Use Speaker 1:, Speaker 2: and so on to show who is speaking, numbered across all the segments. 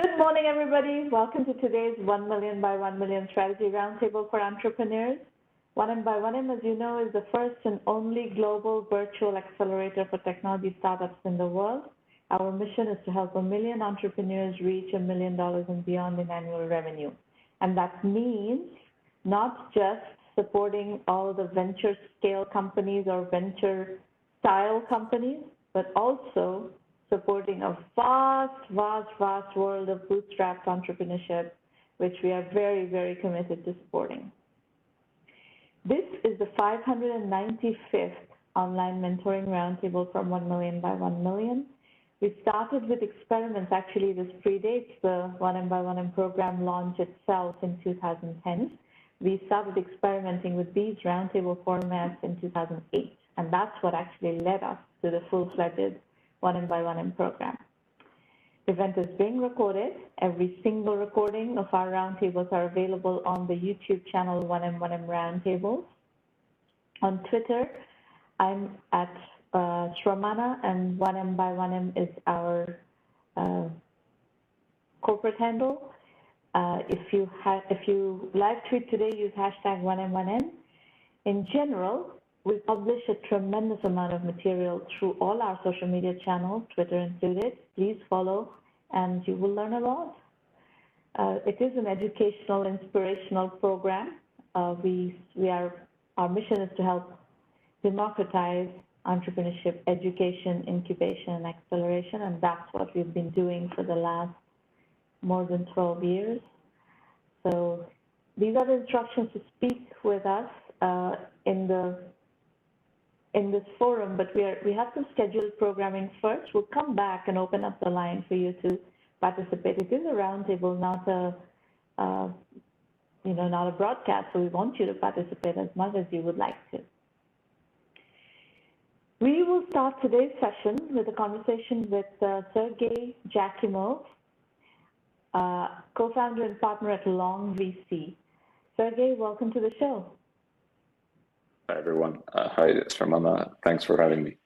Speaker 1: Good morning, everybody. Welcome to today's 1 million by 1 million strategy roundtable for entrepreneurs. 1Mby1M, as you know, is the first and only global virtual accelerator for technology startups in the world. Our mission is to help 1 million entrepreneurs reach $1 million and beyond in annual revenue. And that means not just supporting all the venture scale companies or venture style companies, but also supporting a vast world of bootstrapped entrepreneurship, which we are very, very committed to supporting. This is the 595th online mentoring roundtable from 1 million by 1 million. We started with experiments. Actually, this predates the 1Mby1M program launch itself in 2010. We started experimenting with these roundtable formats in 2008, and that's what actually led us to the full-fledged 1Mby1M program. The event is being recorded. Every single recording of our roundtables are available on the YouTube channel 1M1M Roundtables. On Twitter, I'm at Shramana, and 1M1M is our corporate handle. If you live tweet today, use hashtag 1M1M. In general, we publish a tremendous amount of material through all our social media channels, Twitter included. Please follow, and you will learn a lot. It is an educational, inspirational program. Our mission is to help democratize entrepreneurship, education, incubation, and acceleration, and that's what we've been doing for the last more than 12 years. So these are the instructions to speak with us in this forum, but we have some scheduled programming first. We'll come back and open up the line for you to participate. It is a roundtable, not a broadcast, so we want you to participate as much as you would like to. We will start today's session with a conversation with Sergey Jakimov, co-founder and partner at LongeVC. Sergey, welcome to the show.
Speaker 2: Hi, everyone. Hi, Shramana. Thanks for having me.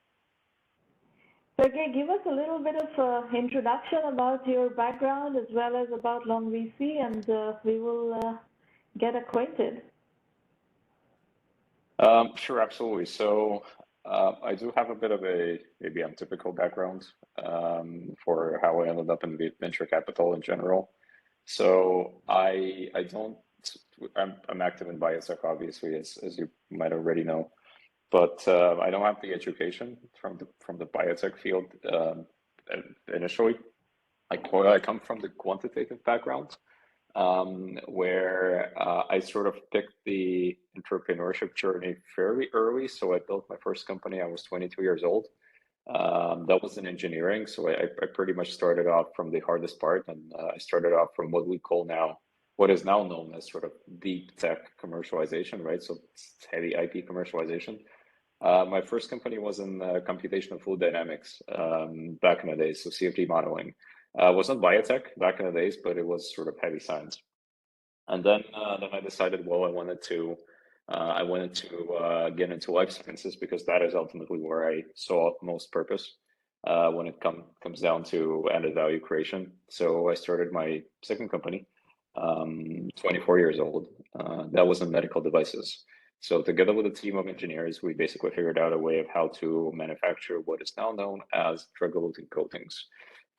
Speaker 1: Sergey, give us a little bit of introduction about your background as well as about LongeVC, and we will get acquainted.
Speaker 2: Sure, absolutely. So I do have a bit of a maybe untypical background for how I ended up in venture capital in general. So I'm active in biotech, obviously, as you might already know, but I don't have the education from the biotech field initially. I come from the quantitative background, where I sort of picked the entrepreneurship journey fairly early. So I built my first company. I was 22 years old. That was in engineering. So I pretty much started off from the hardest part, and I started off from what is now known as sort of deep tech commercialization, right? So it's heavy IP commercialization. My first company was in computational fluid dynamics back in the days, so CFD modeling. It wasn't biotech back in the days, but it was sort of heavy science. And then I decided, well, I wanted to get into life sciences, because that is ultimately where I saw most purpose when it comes down to added value creation. So I started my second company, 24 years old. That was in medical devices. So together with a team of engineers, we basically figured out a way of how to manufacture what is now known as drug-eluting coatings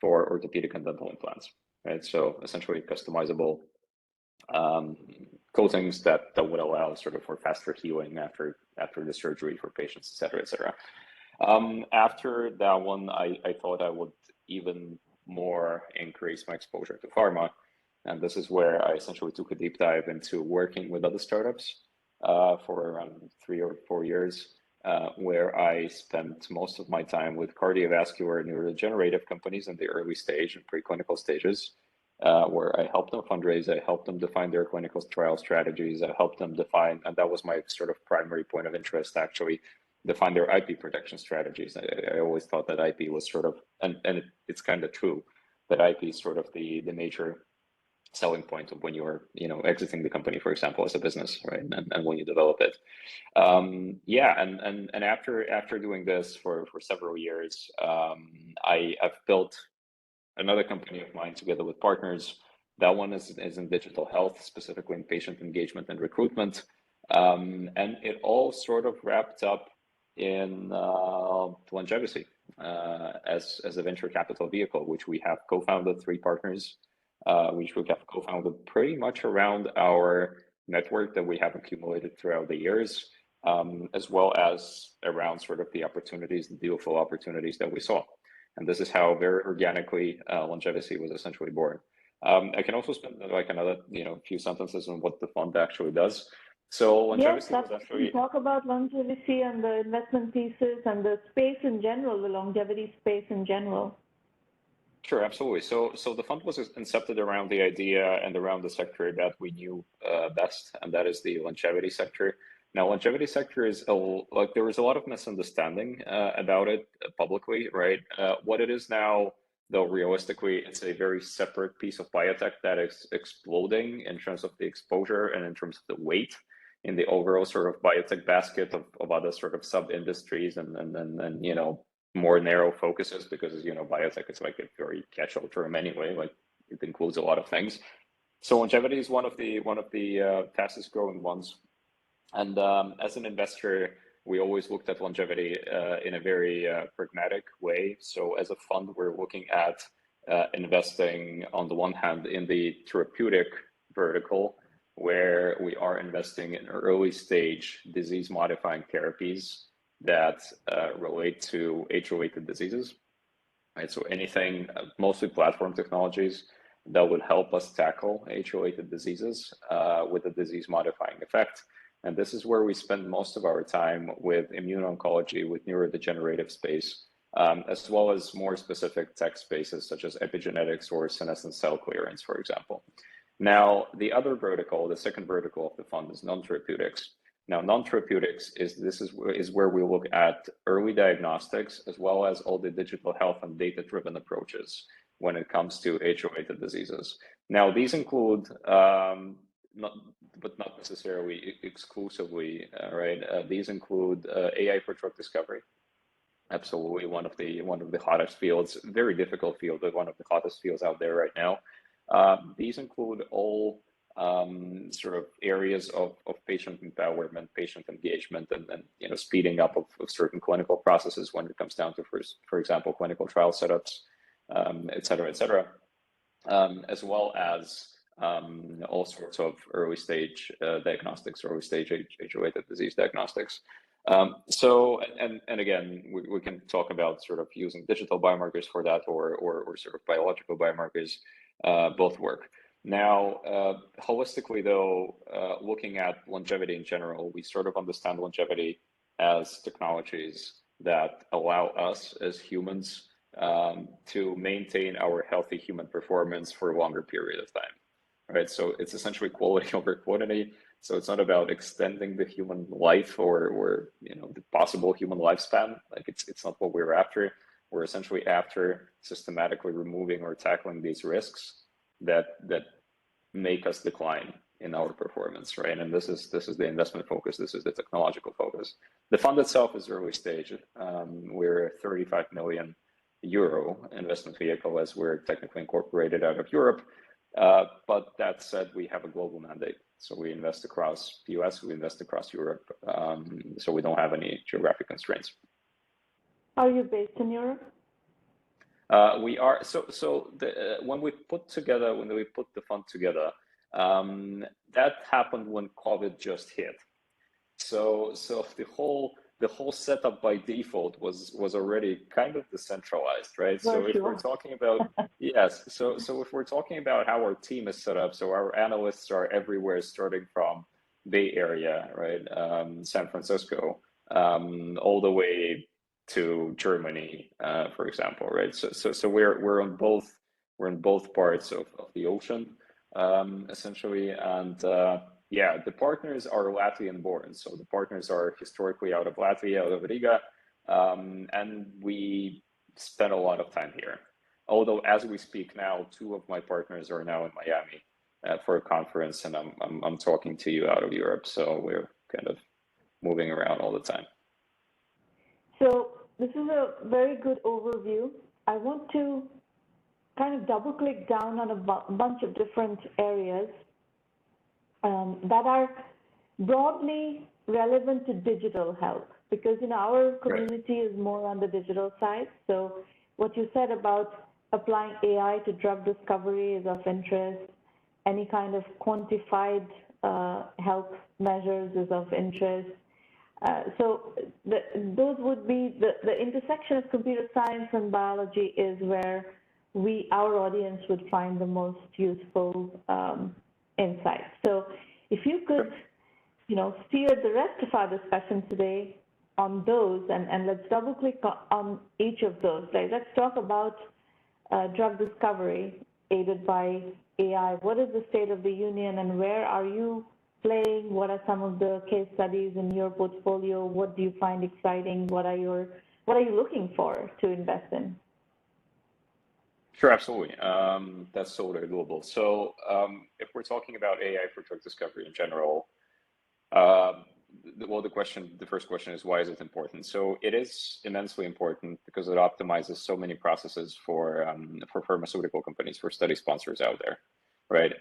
Speaker 2: for orthopedic and dental implants, right? So essentially customizable coatings that would allow sort of for faster healing after the surgery for patients, et cetera, et cetera. After that one, I thought I would even more increase my exposure to pharma. And this is where I essentially took a deep dive into working with other startups for around 3 or 4 years, where I spent most of my time with cardiovascular and neurodegenerative companies in the early stage and preclinical stages, where I helped them fundraise, I helped them define their clinical trial strategies, I helped them define, and that was my sort of primary point of interest, actually, define their IP protection strategies. I always thought that IP was sort of, and it's kind of true, that IP is sort of the major selling point of when you're exiting the company, for example, as a business, right? And when you develop it. And after doing this for several years, I've built another company of mine together with partners. That one is in digital health, specifically in patient engagement and recruitment. And it all sort of wrapped up in LongeVC as a venture capital vehicle, which we have co-founded, 3 partners, which we have co-founded pretty much around our network that we have accumulated throughout the years, as well as around sort of the opportunities, the deal flow opportunities that we saw. And this is how very organically LongeVC was essentially born. I can also spend like another few sentences on what the fund actually does. So LongeVC was actually
Speaker 1: talk about LongeVC and the investment thesis and the space in general, the longevity space in general.
Speaker 2: Sure, absolutely. So the fund was incepted around the idea and around the sector that we knew best, and that is the longevity sector. Now, longevity sector is like there was a lot of misunderstanding about it publicly, right? What it is now, though, realistically, it's a very separate piece of biotech that is exploding in terms of the exposure and in terms of the weight in the overall sort of biotech basket of other sort of sub industries and more narrow focuses, because biotech is like a very catch-all term anyway. Like it includes a lot of things. So longevity is one of the fastest growing ones. And as an investor, we always looked at longevity in a very pragmatic way. So as a fund, we're looking at investing on the one hand in the therapeutic vertical, where we are investing in early stage disease modifying therapies that relate to age-related diseases, right? So anything, mostly platform technologies that would help us tackle age-related diseases with a disease modifying effect. And this is where we spend most of our time with immune oncology, with neurodegenerative space, as well as more specific tech spaces such as epigenetics or senescent cell clearance, for example. Now, the other vertical, the second vertical of the fund, is non-therapeutics. Now, non-therapeutics is where we look at early diagnostics, as well as all the digital health and data-driven approaches when it comes to age-related diseases. Now, these include but not necessarily exclusively, right? These include AI for drug discovery. Absolutely, one of the hottest fields, very difficult field, but one of the hottest fields out there right now. These include all sort of areas of patient empowerment, patient engagement, and speeding up of certain clinical processes when it comes down to, for example, clinical trial setups, et cetera, as well as all sorts of early stage diagnostics, early stage age-related disease diagnostics. So again, we can talk about sort of using digital biomarkers for that, or sort of biological biomarkers. Both work. Now, holistically though, looking at longevity in general, we sort of understand longevity as technologies that allow us as humans to maintain our healthy human performance for a longer period of time. Right, so it's essentially quality over quantity. So it's not about extending the human life or the possible human lifespan. Like it's not what we're after. We're essentially after systematically removing or tackling these risks that make us decline in our performance, right? And this is the investment focus. This is the technological focus. The fund itself is early stage. We're a 35 million euro investment vehicle, as we're technically incorporated out of Europe. But that said, we have a global mandate. So we invest across the US, we invest across Europe. So we don't have any geographic constraints.
Speaker 1: Are you based in Europe?
Speaker 2: We are. When we put the fund together, that happened when COVID just hit. So the whole setup by default was already kind of decentralized, right? So if we're talking about yes, so if we're talking about how our team is set up, so our analysts are everywhere, starting from Bay Area, right, San Francisco, all the way to Germany, for example, right? So we're in both parts of the ocean, essentially, and yeah, the partners are Latvian born. So the partners are historically out of Latvia, out of Riga, and we spend a lot of time here. Although as we speak now, 2 of my partners are now in Miami for a conference, and I'm talking to you out of Europe. So we're kind of moving around all the time.
Speaker 1: So this is a very good overview. I want to kind of double click down on a bunch of different areas that are broadly relevant to digital health, because our community is more on the digital side. So what you said about applying AI to drug discovery is of interest. Any kind of quantified health measures is of interest. So those would be the intersection of computer science and biology is where our audience would find the most useful insights. So if you could, steer the rest of our discussion today on those, and let's double click on each of those. Let's talk about drug discovery aided by AI. What is the state of the union, and where are you playing? What are some of the case studies in your portfolio? What do you find exciting? What are you looking for to invest in?
Speaker 2: Sure, absolutely. That's totally doable. So if we're talking about AI for drug discovery in general, the first question is, why is it important? So it is immensely important because it optimizes so many processes for pharmaceutical companies, for study sponsors out there, right?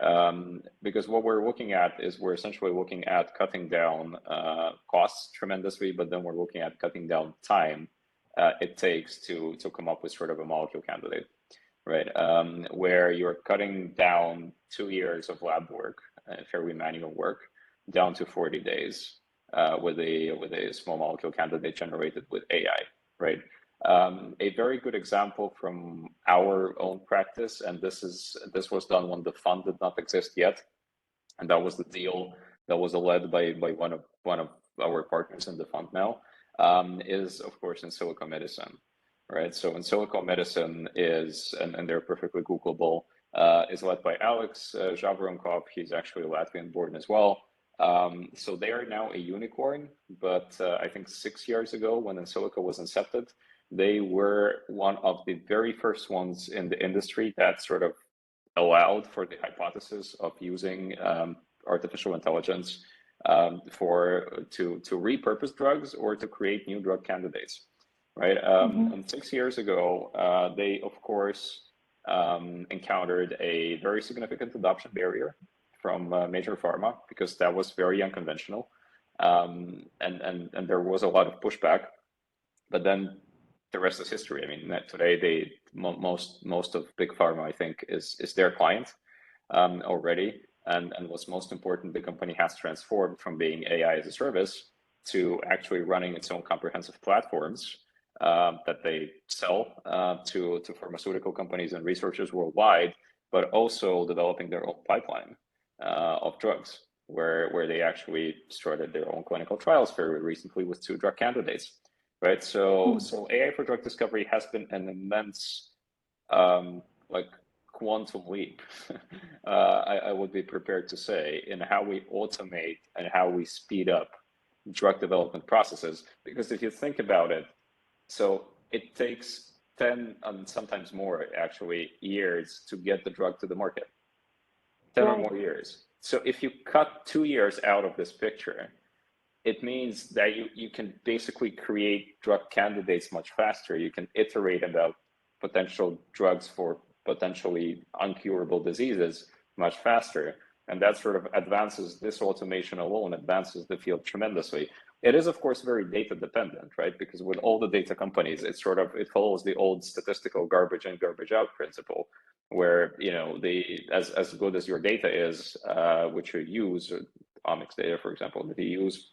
Speaker 2: Because what we're looking at is we're essentially looking at cutting down costs tremendously, but then we're looking at cutting down time it takes to come up with sort of a molecule candidate, right? Where you're cutting down 2 years of lab work, fairly manual work, down to 40 days with a small molecule candidate generated with AI, right? A very good example from our own practice, and this was done when the fund did not exist yet, and that was the deal that was led by one of our partners in the fund now, is of course in silico medicine, right? So in silico medicine is, and they're perfectly Googleable, is led by Alex Javronkov. He's actually Latvian born as well. So they are now a unicorn, but I think 6 years ago when in silico was incepted, they were one of the very first ones in the industry that sort of allowed for the hypothesis of using artificial intelligence to repurpose drugs or to create new drug candidates, right? And 6 years ago, they of course encountered a very significant adoption barrier from major pharma because that was very unconventional, and there was a lot of pushback. But then the rest is history. I mean, today most of big pharma, I think, is their client already. And what's most important, the company has transformed from being AI as a service to actually running its own comprehensive platforms that they sell to pharmaceutical companies and researchers worldwide, but also developing their own pipeline of drugs, where they actually started their own clinical trials very recently with 2 drug candidates, right? So AI for drug discovery has been an immense quantum leap, I would be prepared to say, in how we automate and how we speed up drug development processes. Because if you think about it, so it takes 10 and sometimes more actually years to get the drug to the market, 10 or more years. So if you cut 2 years out of this picture, it means that you can basically create drug candidates much faster. You can iterate about potential drugs for potentially uncurable diseases much faster. And that sort of advances, this automation alone advances the field tremendously. It is, of course, very data dependent, right? Because with all the data companies, it follows the old statistical garbage in, garbage out principle, where, as good as your data is, which you use, omics data, for example, that you use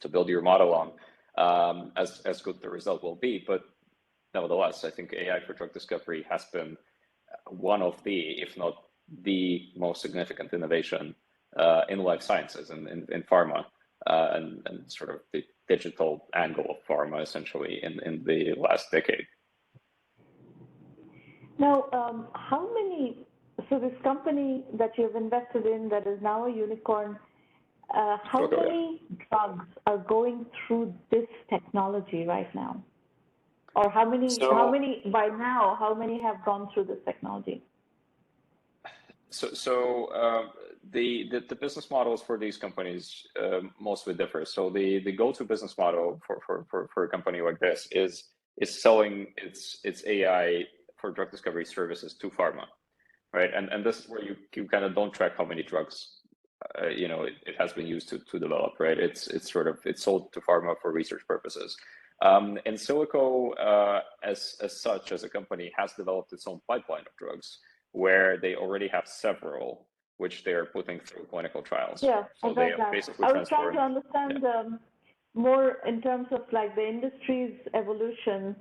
Speaker 2: to build your model on, as good the result will be. But nevertheless, I think AI for drug discovery has been one of the, if not the most significant innovation in life sciences and in pharma, and sort of the digital angle of pharma, essentially, in the last decade.
Speaker 1: Now, so this company that you've invested in that is now a unicorn, how many drugs are going through this technology right now? Or how many by now, how many have gone through this technology?
Speaker 2: So the business models for these companies mostly differ. So the go-to business model for a company like this is selling its AI for drug discovery services to pharma, right? And this is where you kind of don't track how many drugs it has been used to develop, right? It's sold to pharma for research purposes. And Silico, as such, as a company, has developed its own pipeline of drugs where they already have several which they are putting through clinical trials.
Speaker 1: Yeah,
Speaker 2: so they have basically
Speaker 1: I was trying to understand more in terms of like the industry's evolution.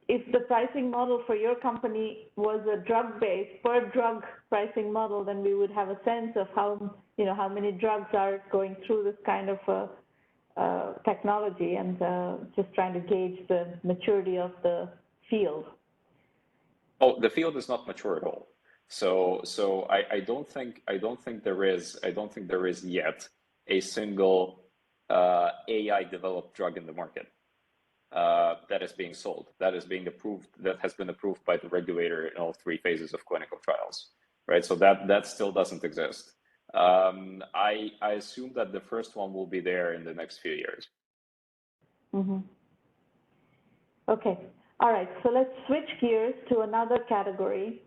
Speaker 1: If the pricing model for your company was a drug-based per drug pricing model, then we would have a sense of how many drugs are going through this kind of technology, and just trying to gauge the maturity of the field.
Speaker 2: Oh, the field is not mature at all. So I don't think there is yet a single AI developed drug in the market that is being sold, that is being approved, that has been approved by the regulator in all 3 phases of clinical trials, right? So that still doesn't exist. I assume that the first one will be there in the next few years.
Speaker 1: Mm-hmm. Okay. All right. So let's switch gears to another category.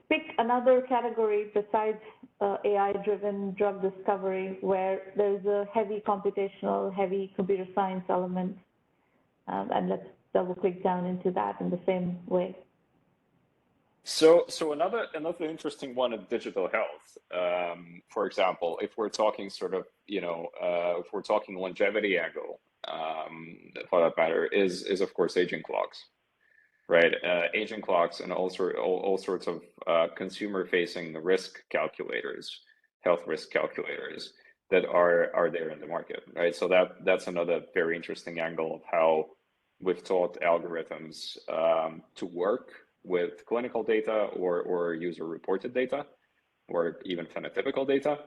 Speaker 1: Pick another category besides AI-driven drug discovery where there's a heavy computational, heavy computer science element, and let's double click down into that in the same way.
Speaker 2: So another interesting one in digital health, for example, if we're talking if we're talking longevity angle, for that matter, is of course aging clocks, right? Aging clocks and all sorts of consumer-facing risk calculators, health risk calculators that are there in the market, right? So that's another very interesting angle of how we've taught algorithms to work with clinical data or user-reported data, or even phenotypical data,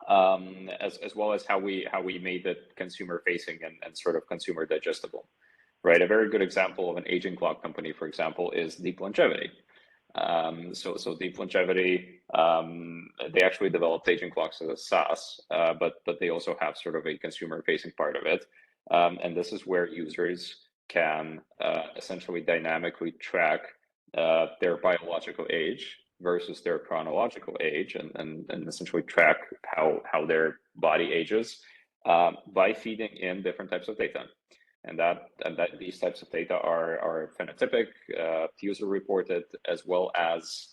Speaker 2: as well as how we made it consumer-facing and sort of consumer digestible, right? A very good example of an aging clock company, for example, is Deep Longevity. So Deep Longevity, they actually developed aging clocks as a SaaS, but they also have sort of a consumer-facing part of it, and this is where users can essentially dynamically track their biological age versus their chronological age, and essentially track how their body ages by feeding in different types of data. And that these types of data are phenotypic, user reported, as well as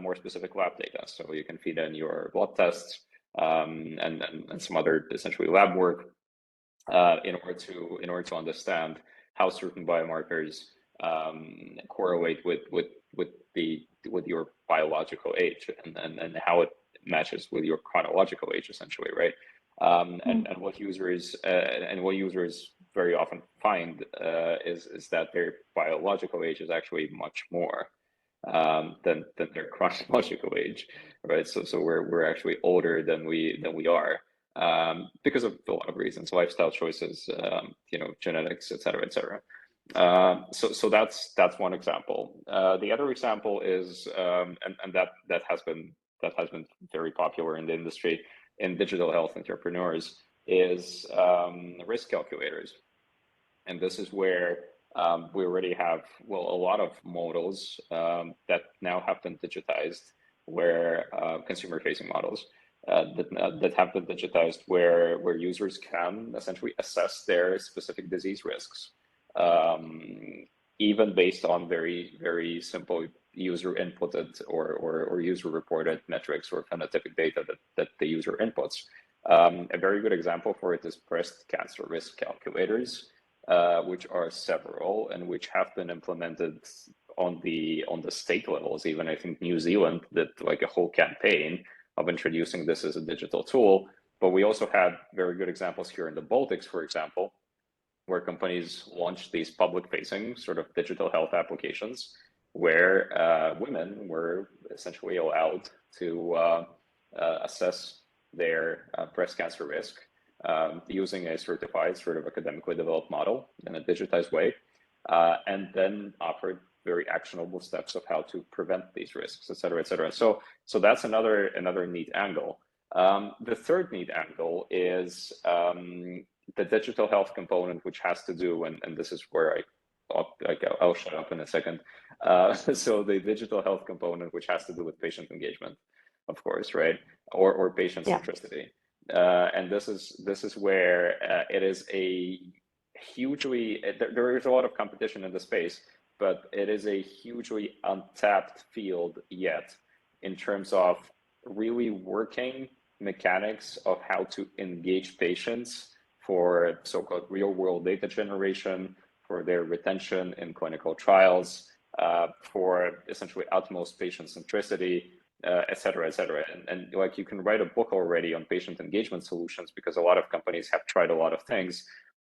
Speaker 2: more specific lab data. So you can feed in your blood tests and some other essentially lab work in order to understand how certain biomarkers correlate with your biological age and how it matches with your chronological age, essentially, right? And what users very often find is that their biological age is actually much more than their chronological age, right? So we're actually older than we are because of a lot of reasons, lifestyle choices, genetics, et cetera, et cetera. So that's one example. The other example is, and that has been very popular in the industry, in digital health entrepreneurs, is risk calculators. And this is where we already have, a lot of models that now have been digitized, where consumer-facing models that have been digitized, where users can essentially assess their specific disease risks, even based on very, very simple user inputted or user reported metrics or phenotypic data that the user inputs. A very good example for it is breast cancer risk calculators, which are several and which have been implemented on the state levels. Even I think New Zealand did like a whole campaign of introducing this as a digital tool. But we also had very good examples here in the Baltics, for example, where companies launched these public-facing sort of digital health applications, where women were essentially allowed to assess their breast cancer risk using a certified, sort of academically developed model in a digitized way, and then offered very actionable steps of how to prevent these risks, et cetera, et cetera. So that's another neat angle. The third neat angle is the digital health component, which has to do, and this is where I'll shut up in a second. So the digital health component, which has to do with patient engagement, of course, right? Or patient centricity. And this is where it is a hugely, there is a lot of competition in the space, but it is a hugely untapped field yet in terms of really working mechanics of how to engage patients for so-called real-world data generation, for their retention in clinical trials, for essentially utmost patient centricity, et cetera, et cetera. And like you can write a book already on patient engagement solutions because a lot of companies have tried a lot of things,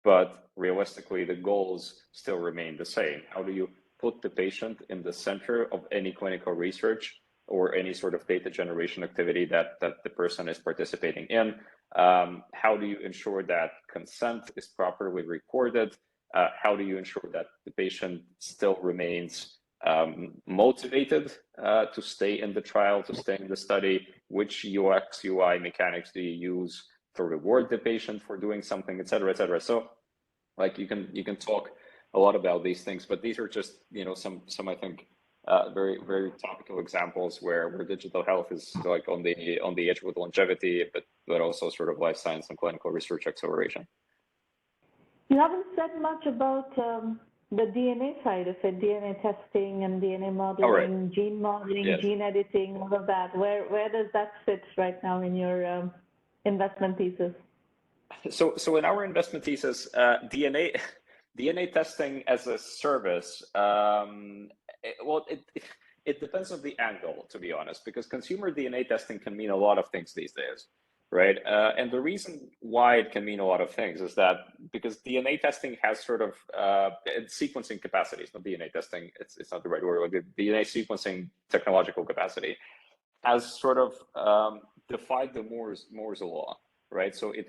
Speaker 2: but realistically, the goals still remain the same. How do you put the patient in the center of any clinical research or any sort of data generation activity that the person is participating in? How do you ensure that consent is properly recorded? How do you ensure that the patient still remains motivated to stay in the trial, to stay in the study? Which UX, UI mechanics do you use to reward the patient for doing something, et cetera, et cetera? So like you can talk a lot about these things, but these are just, you know, some I think very, very topical examples where digital health is like on the edge with longevity, but also sort of life science and clinical research acceleration.
Speaker 1: You haven't said much about the DNA side of it, DNA testing and DNA modeling, gene modeling, gene editing, all of that. Where does that fit right now in your investment thesis?
Speaker 2: So in our investment thesis, DNA testing as a service, it depends on the angle, to be honest, because consumer DNA testing can mean a lot of things these days, right? And the reason why it can mean a lot of things is that because DNA testing has sort of sequencing capacities, not DNA testing, it's not the right word, like the DNA sequencing technological capacity has sort of defied the Moore's law, right? So it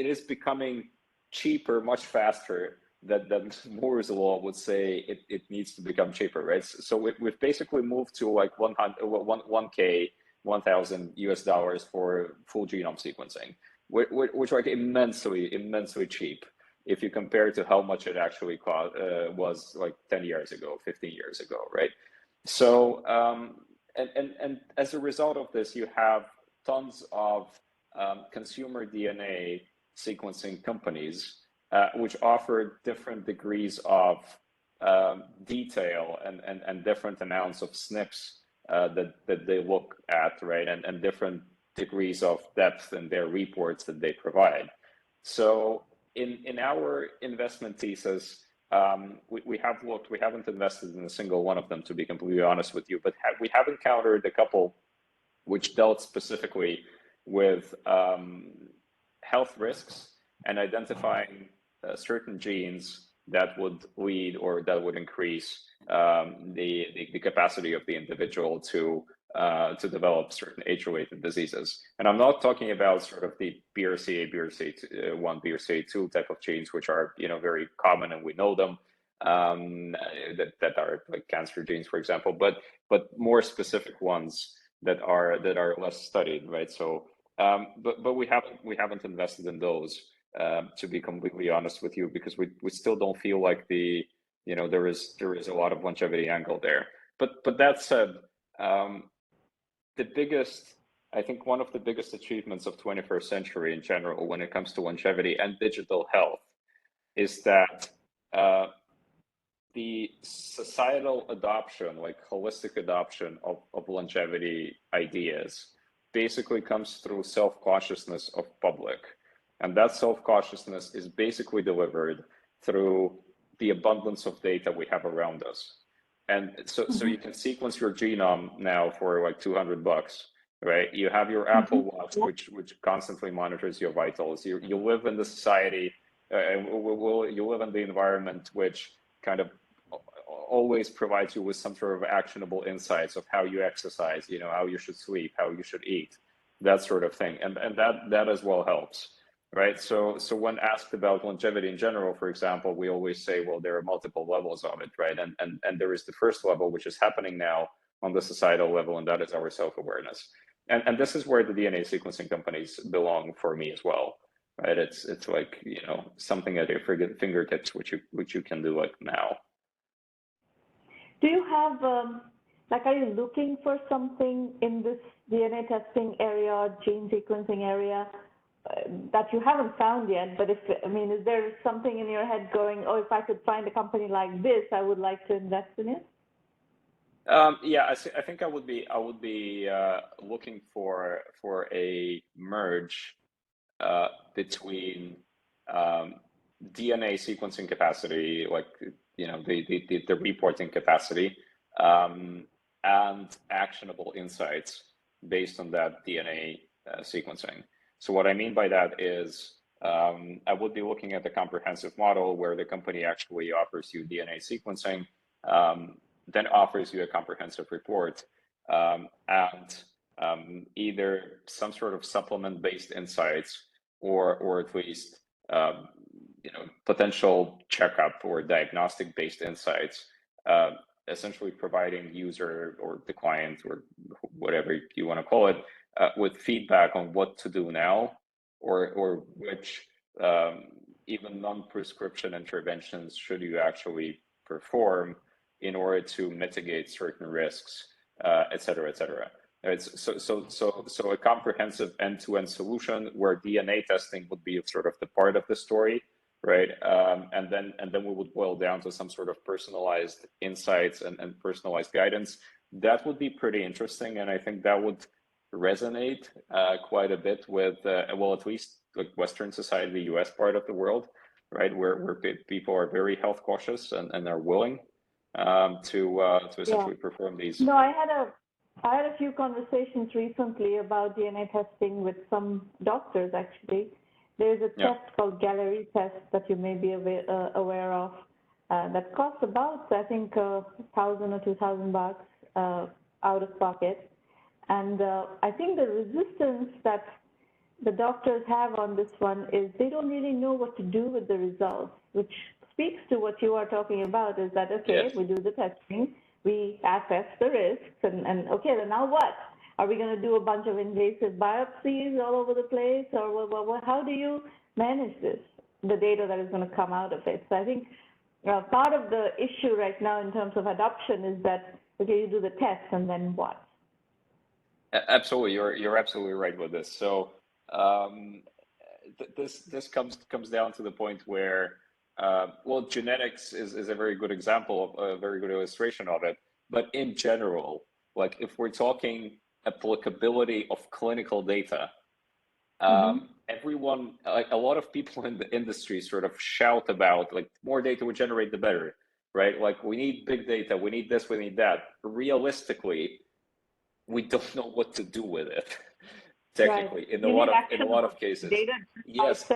Speaker 2: is becoming cheaper much faster than Moore's law would say it needs to become cheaper, right? So we've basically moved to like $1,000 for full genome sequencing, which like immensely cheap if you compare to how much it actually was like 10 years ago, 15 years ago, right? So and as a result of this, you have tons of consumer DNA sequencing companies which offer different degrees of detail and different amounts of SNPs that they look at, right? And different degrees of depth in their reports that they provide. So in our investment thesis, we haven't invested in a single one of them, to be completely honest with you, but we have encountered a couple which dealt specifically with health risks and identifying certain genes that would lead or that would increase the capacity of the individual to develop certain age-related diseases. And I'm not talking about sort of the BRCA, BRCA1, BRCA2 type of genes, which are, you know, very common and we know them, that are like cancer genes, for example, but more specific ones that are less studied, right? So, but we haven't invested in those, to be completely honest with you, because we still don't feel like there is a lot of longevity angle there. But that said, I think one of the biggest achievements of 21st century in general when it comes to longevity and digital health is that the societal adoption, like holistic adoption of longevity ideas, basically comes through self-consciousness of public. And that self-consciousness is basically delivered through the abundance of data we have around us. And so you can sequence your genome now for like $200, right? You have your Apple Watch, which constantly monitors your vitals. You live in the society, and you live in the environment which kind of always provides you with some sort of actionable insights of how you exercise, you know, how you should sleep, how you should eat, that sort of thing. And that as well helps. Right. So when asked about longevity in general, for example, we always say, well, there are multiple levels of it, right? And there is the first level, which is happening now on the societal level, and that is our self-awareness. And this is where the DNA sequencing companies belong for me as well. right? It's like, something at your fingertips, which you can do like now.
Speaker 1: Do you have, are you looking for something in this DNA testing area or gene sequencing area that you haven't found yet? But is there something in your head going, oh, if I could find a company like this, I would like to invest in it?
Speaker 2: Yeah, I think I would be looking for a merge between DNA sequencing capacity, like the reporting capacity, and actionable insights based on that DNA sequencing. So what I mean by that is I would be looking at the comprehensive model where the company actually offers you DNA sequencing, then offers you a comprehensive report, and either some sort of supplement-based insights or at least potential checkup or diagnostic-based insights, essentially providing user or the client or whatever you want to call it with feedback on what to do now, or which even non-prescription interventions should you actually perform in order to mitigate certain risks, et cetera, et cetera. So a comprehensive end-to-end solution where DNA testing would be sort of the part of the story, right? And then we would boil down to some sort of personalized insights and personalized guidance. That would be pretty interesting, and I think that would resonate quite a bit with, well, at least like Western society, the US part of the world, right? Where people are very health cautious and are willing to essentially perform these.
Speaker 1: No, I had a few conversations recently about DNA testing with some doctors, actually. There's a test called Gallery test that you may be aware of that costs about, I think, $1,000 or $2,000 out of pocket. And I think the resistance that the doctors have on this one is they don't really know what to do with the results, which speaks to what you are talking about, is that, okay, we do the testing, we assess the risks, and okay, then now what? Are we going to do a bunch of invasive biopsies all over the place, or how do you manage this, the data that is going to come out of it? So I think part of the issue right now in terms of adoption is that, okay, you do the test, and then what?
Speaker 2: Absolutely, you're absolutely right with this. So this comes down to the point where, well, genetics is a very good example, a very good illustration of it. But in general, like if we're talking applicability of clinical data, everyone, like a lot of people in the industry sort of shout about like more data we generate, the better, right? Like we need big data, we need this, we need that. Realistically, we don't know what to do with it. Technically, in a lot of cases.
Speaker 1: Data
Speaker 2: yes,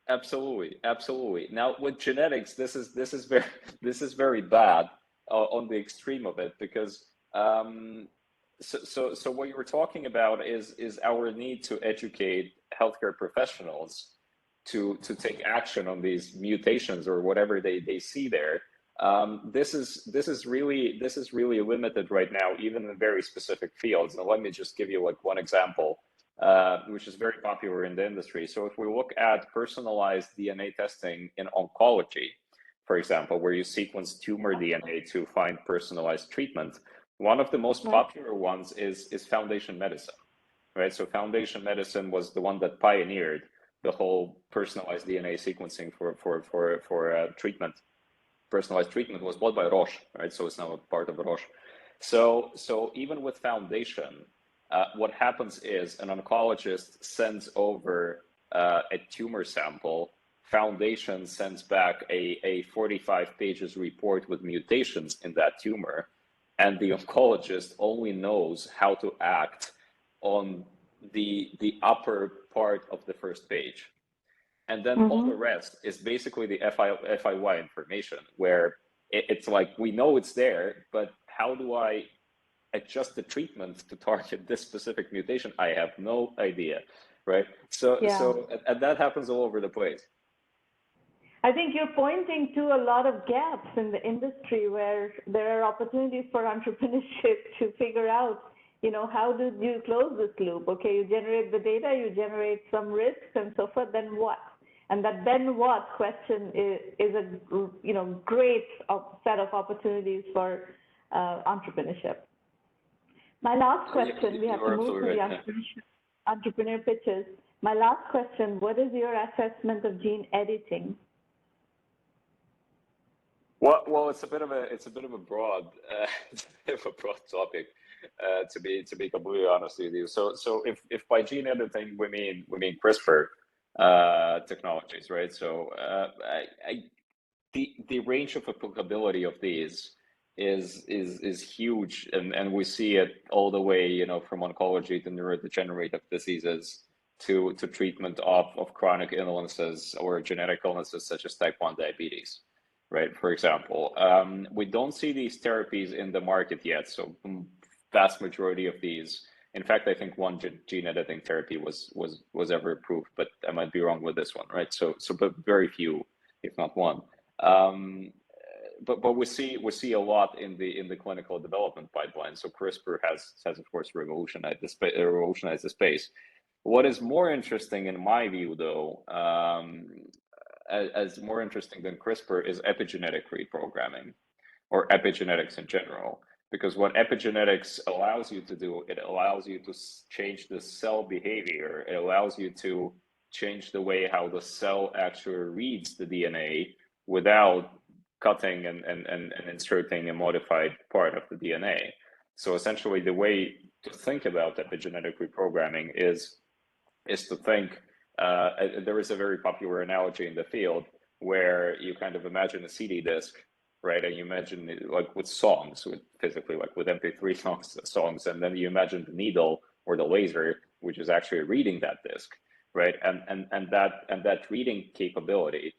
Speaker 2: absolutely. Now with genetics, this is very bad on the extreme of it, because so what you were talking about is our need to educate healthcare professionals to take action on these mutations or whatever they see there. This is really limited right now, even in very specific fields. Now, let me just give you like one example, which is very popular in the industry. So if we look at personalized DNA testing in oncology, for example, where you sequence tumor DNA to find personalized treatment, one of the most popular ones is Foundation Medicine, right? So Foundation Medicine was the one that pioneered the whole personalized DNA sequencing for treatment. Personalized treatment was bought by Roche, right? So it's now a part of Roche. So even with Foundation, what happens is an oncologist sends over a tumor sample. Foundation sends back a 45 pages report with mutations in that tumor, and the oncologist only knows how to act on the upper part of the first page. And then all the rest is basically the FIY information, where it's like, we know it's there, but how do I adjust the treatment to target this specific mutation? I have no idea, right? So and that happens all over the place.
Speaker 1: I think you're pointing to a lot of gaps in the industry where there are opportunities for entrepreneurship to figure out, how do you close this loop? Okay, you generate the data, you generate some risks and so forth, then what? And that then what question is a great set of opportunities for entrepreneurship. My last question, we have to move to the entrepreneur pitches. My last question, what is your assessment of gene editing?
Speaker 2: Well, it's a bit of a broad topic, to be completely honest with you. So if by gene editing we mean CRISPR technologies, right? So the range of applicability of these is huge, and we see it all the way, from oncology to neurodegenerative diseases to treatment of chronic illnesses or genetic illnesses such as type 1 diabetes. Right, for example, we don't see these therapies in the market yet. So vast majority of these, in fact, I think one gene editing therapy was ever approved, but I might be wrong with this one, right? So but very few, if not one. But we see a lot in the clinical development pipeline. So CRISPR has of course revolutionized the space. What is more interesting in my view, though, as more interesting than CRISPR, is epigenetic reprogramming, or epigenetics in general. Because what epigenetics allows you to do, it allows you to change the cell behavior. It allows you to change the way how the cell actually reads the DNA without cutting and inserting a modified part of the DNA. So essentially, the way to think about epigenetic reprogramming is to think. There is a very popular analogy in the field where you kind of imagine a CD disc, right? And you imagine it like with songs, physically like with MP3 songs, and then you imagine the needle or the laser, which is actually reading that disc, right? And that reading capability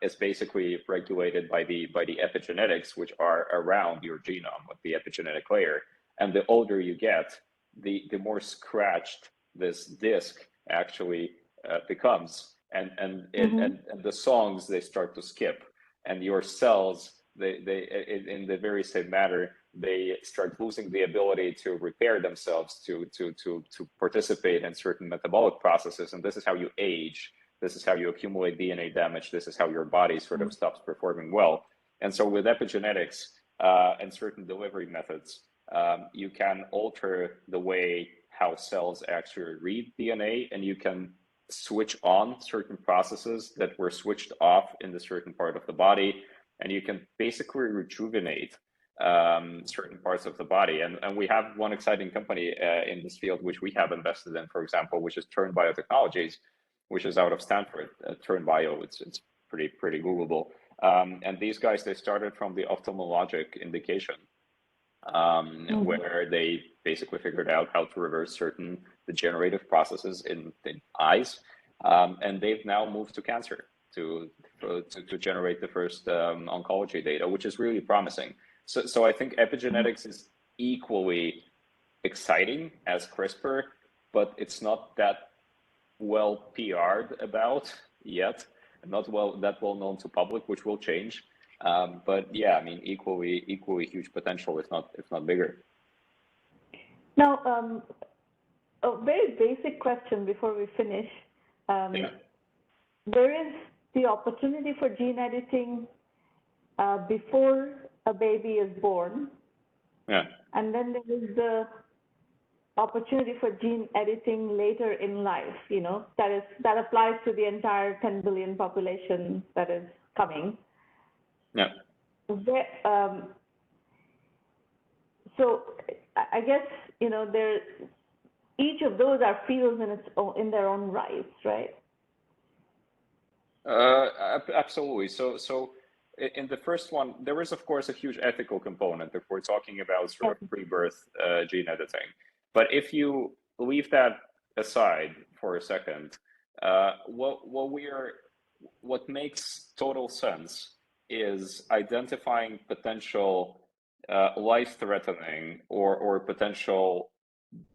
Speaker 2: is basically regulated by the epigenetics, which are around your genome with the epigenetic layer. And the older you get, the more scratched this disc actually becomes, and the songs, they start to skip, and your cells, they in the very same manner, they start losing the ability to repair themselves, to participate in certain metabolic processes, and this is how you age. This is how you accumulate DNA damage. This is how your body sort of stops performing well. And so with epigenetics and certain delivery methods, you can alter the way how cells actually read DNA, and you can switch on certain processes that were switched off in the certain part of the body, and you can basically rejuvenate certain parts of the body. And we have one exciting company in this field, which we have invested in, for example, which is Turn Biotechnologies, which is out of Stanford. Turn Bio, it's pretty Googleable. And these guys, they started from the ophthalmologic indication, where they basically figured out how to reverse certain degenerative processes in eyes, and they've now moved to cancer to generate the first oncology data, which is really promising. So I think epigenetics is equally exciting as CRISPR, but it's not that well PR'd about yet, and not that well known to public, which will change. But yeah, I mean, equally huge potential, if not bigger.
Speaker 1: Now, a very basic question before we finish. There is the opportunity for gene editing before a baby is born.
Speaker 2: Yeah.
Speaker 1: And then there is the opportunity for gene editing later in life, that applies to the entire 10 billion population that is coming.
Speaker 2: Yeah.
Speaker 1: So I guess, each of those are fields in their own rights, right?
Speaker 2: Absolutely. So in the first one, there is of course a huge ethical component if we're talking about sort of pre-birth gene editing. But if you leave that aside for a second, what makes total sense is identifying potential life-threatening or potential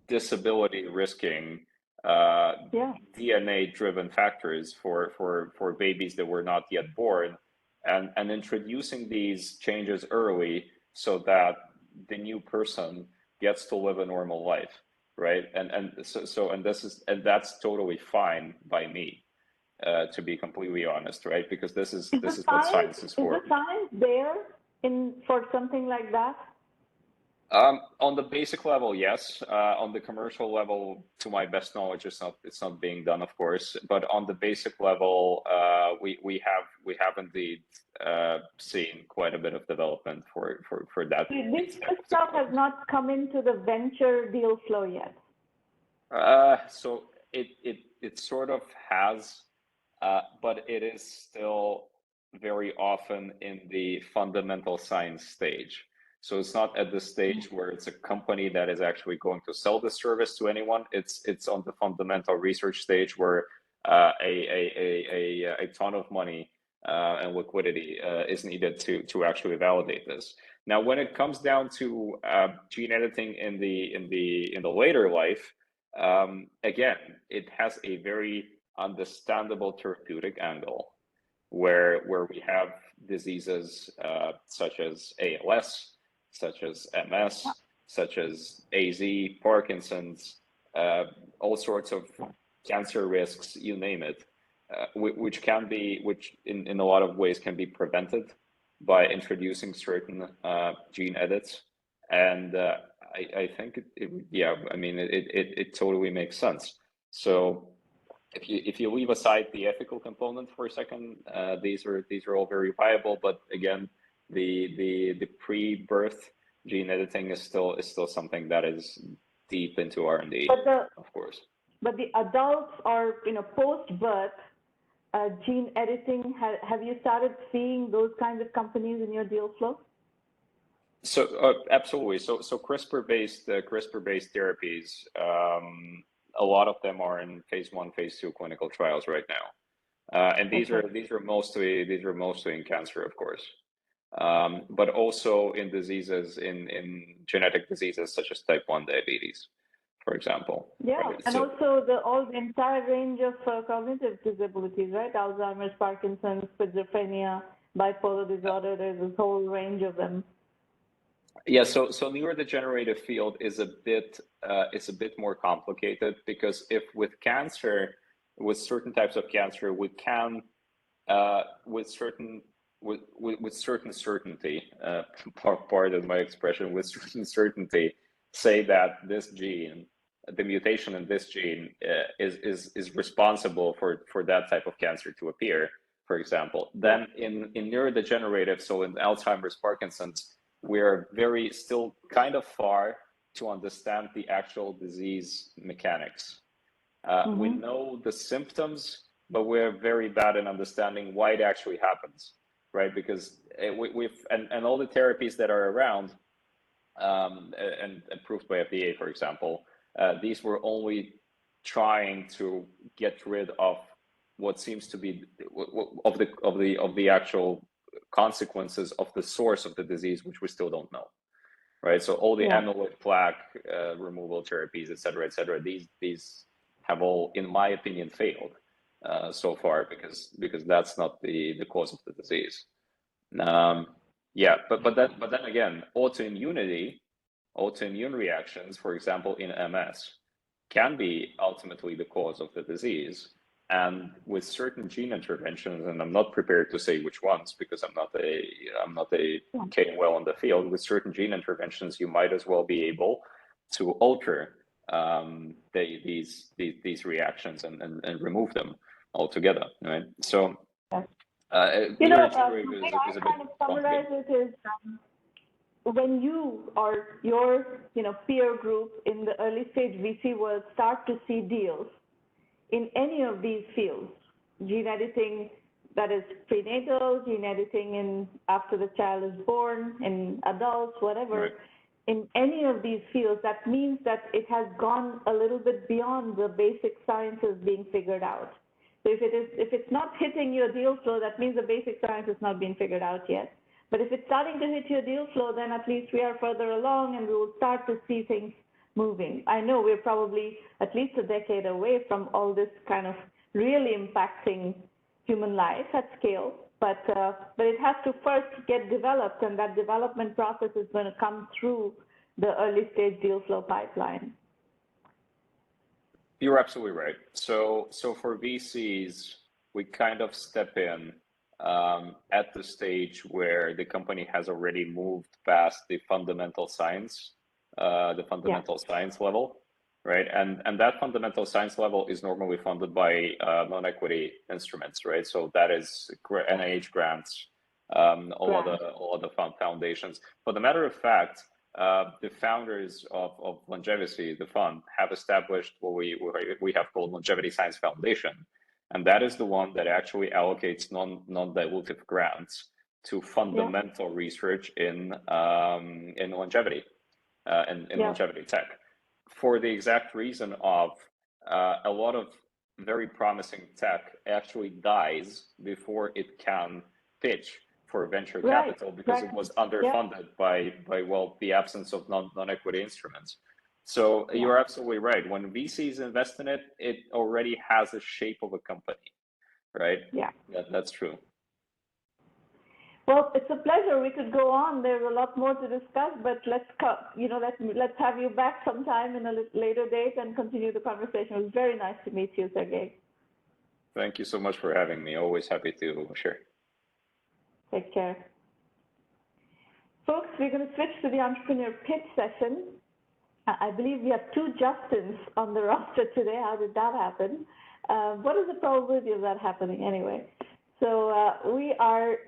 Speaker 2: disability risking DNA-driven factors for babies that were not yet born, and introducing these changes early so that the new person gets to live a normal life, right? And that's totally fine by me, to be completely honest, right? Because this is what science is for.
Speaker 1: Is the science there for something like that?
Speaker 2: On the basic level, yes. On the commercial level, to my best knowledge, it's not being done, of course. But on the basic level, we have indeed seen quite a bit of development for that.
Speaker 1: This stuff has not come into the venture deal flow yet.
Speaker 2: So it sort of has, but it is still very often in the fundamental science stage. So it's not at the stage where it's a company that is actually going to sell the service to anyone. It's on the fundamental research stage where a ton of money and liquidity is needed to actually validate this. Now, when it comes down to gene editing in the later life, again, it has a very understandable therapeutic angle where we have diseases such as ALS, such as MS, such as AZ, Parkinson's, all sorts of cancer risks, you name it, which in a lot of ways can be prevented by introducing certain gene edits. And I think it totally makes sense. So if you leave aside the ethical component for a second, these are all very viable. But again, the pre-birth gene editing is still something that is deep into R&D, of course.
Speaker 1: But the adults or post-birth gene editing, have you started seeing those kinds of companies in your deal flow?
Speaker 2: So absolutely. So CRISPR-based therapies, a lot of them are in phase 1, phase 2 clinical trials right now, and these are mostly in cancer, of course, but also in diseases in genetic diseases such as type 1 diabetes, for example.
Speaker 1: Yeah,
Speaker 2: right?
Speaker 1: and also the entire range of cognitive disabilities, right? Alzheimer's, Parkinson's, schizophrenia, bipolar disorder. There's a whole range of them.
Speaker 2: Yeah, so neurodegenerative field is a bit more complicated, because if with certain types of cancer, we can with certain certainty, pardon my expression, with certain certainty, say that this gene, the mutation in this gene, is responsible for that type of cancer to appear, for example. Then in neurodegenerative, so in Alzheimer's, Parkinson's, we're still kind of far to understand the actual disease mechanics. We know the symptoms, but we're very bad in understanding why it actually happens, right? Because and all the therapies that are around and approved by FDA, for example, these were only trying to get rid of what seems to be of the actual consequences of the source of the disease, which we still don't know, right? So all the amyloid plaque removal therapies, et cetera, these have all, in my opinion, failed so far, because that's not the cause of the disease. But then again, autoimmune reactions, for example, in MS, can be ultimately the cause of the disease. And with certain gene interventions, and I'm not prepared to say which ones, because I'm not a KOL in the field. With certain gene interventions, you might as well be able to alter these reactions and remove them altogether, right? So,
Speaker 1: the way I kind of summarize it is, when you or your peer group in the early stage VC world start to see deals in any of these fields, gene editing that is prenatal, gene editing after the child is born, in adults, whatever,
Speaker 2: right.
Speaker 1: In any of these fields, that means that it has gone a little bit beyond the basic sciences being figured out. So if it's not hitting your deal flow, that means the basic science has not been figured out yet. But if it's starting to hit your deal flow, then at least we are further along and we will start to see things moving. I know we're probably at least a decade away from all this kind of really impacting human life at scale, but it has to first get developed, and that development process is going to come through the early stage deal flow pipeline?
Speaker 2: You're absolutely right. So for VCs, we kind of step in at the stage where the company has already moved past the fundamental science, science level, right? And that fundamental science level is normally funded by non-equity instruments, right? So that is NIH grants, all of the foundations. But the matter of fact, the founders of LongeVC, the fund, have established what we have called Longevity Science Foundation, and that is the one that actually allocates non-dilutive grants to fundamental research in longevity and in longevity tech, for the exact reason of a lot of very promising tech actually dies before it can pitch for venture capital because it was underfunded by the absence of non-equity instruments. So you're absolutely right. When VCs invest in it, it already has a shape of a company, right?
Speaker 1: Yeah,
Speaker 2: that's true.
Speaker 1: Well, it's a pleasure. We could go on. There's a lot more to discuss, but let's have you back sometime in a later date and continue the conversation. It was very nice to meet you, Sergey.
Speaker 2: Thank you so much for having me. Always happy to share.
Speaker 1: Take care. Folks, we're going to switch to the entrepreneur pitch session. I believe we have two Justins on the roster today. How did that happen? What is the probability of that happening anyway? So we are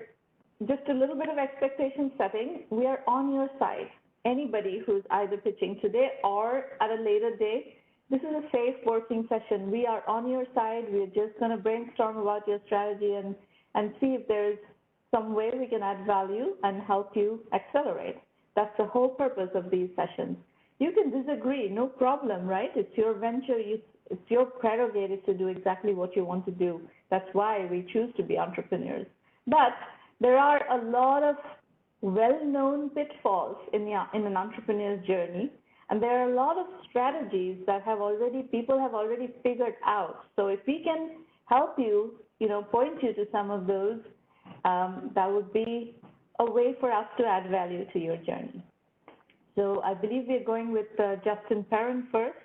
Speaker 1: just a little bit of expectation setting. We are on your side. Anybody who's either pitching today or at a later date, this is a safe working session. We are on your side. We're just going to brainstorm about your strategy and see if there's some way we can add value and help you accelerate. That's the whole purpose of these sessions. You can disagree, no problem, right? It's your venture. It's your prerogative to do exactly what you want to do. That's why we choose to be entrepreneurs. But there are a lot of well-known pitfalls in an entrepreneur's journey, and there are a lot of strategies that people have already figured out. So if we can help you, point you to some of those, that would be a way for us to add value to your journey. So I believe we're going with Justin Perron first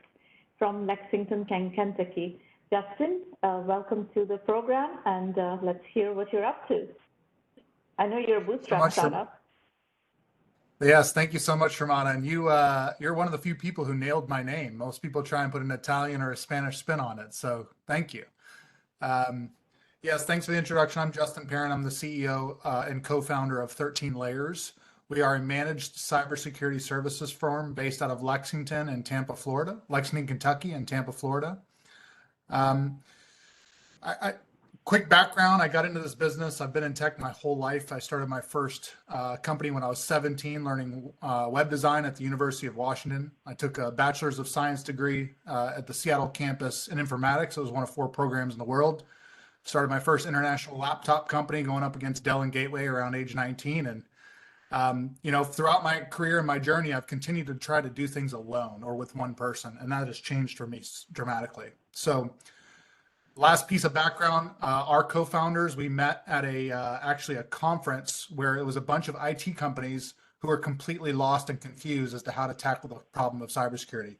Speaker 1: from Lexington, Kentucky. Justin, welcome to the program, and let's hear what you're up to. I know you're a bootstrap startup.
Speaker 3: Yes, thank you so much, Ramana. And you're one of the few people who nailed my name. Most people try and put an Italian or a Spanish spin on it, so thank you. Yes, thanks for the introduction. I'm Justin Perron. I'm the CEO and co-founder of 13 Layers. We are a managed cybersecurity services firm based out of Lexington and Tampa, Florida, Lexington, Kentucky, and Tampa, Florida. Quick background, I got into this business. I've been in tech my whole life. I started my first company when I was 17, learning web design at the University of Washington. I took a bachelor's of science degree at the Seattle campus in informatics. It was one of 4 programs in the world. Started my first international laptop company going up against Dell and Gateway around age 19. And throughout my career and my journey, I've continued to try to do things alone or with one person, and that has changed for me dramatically. So last piece of background, our co-founders, we met at actually a conference where it was a bunch of IT companies who were completely lost and confused as to how to tackle the problem of cybersecurity.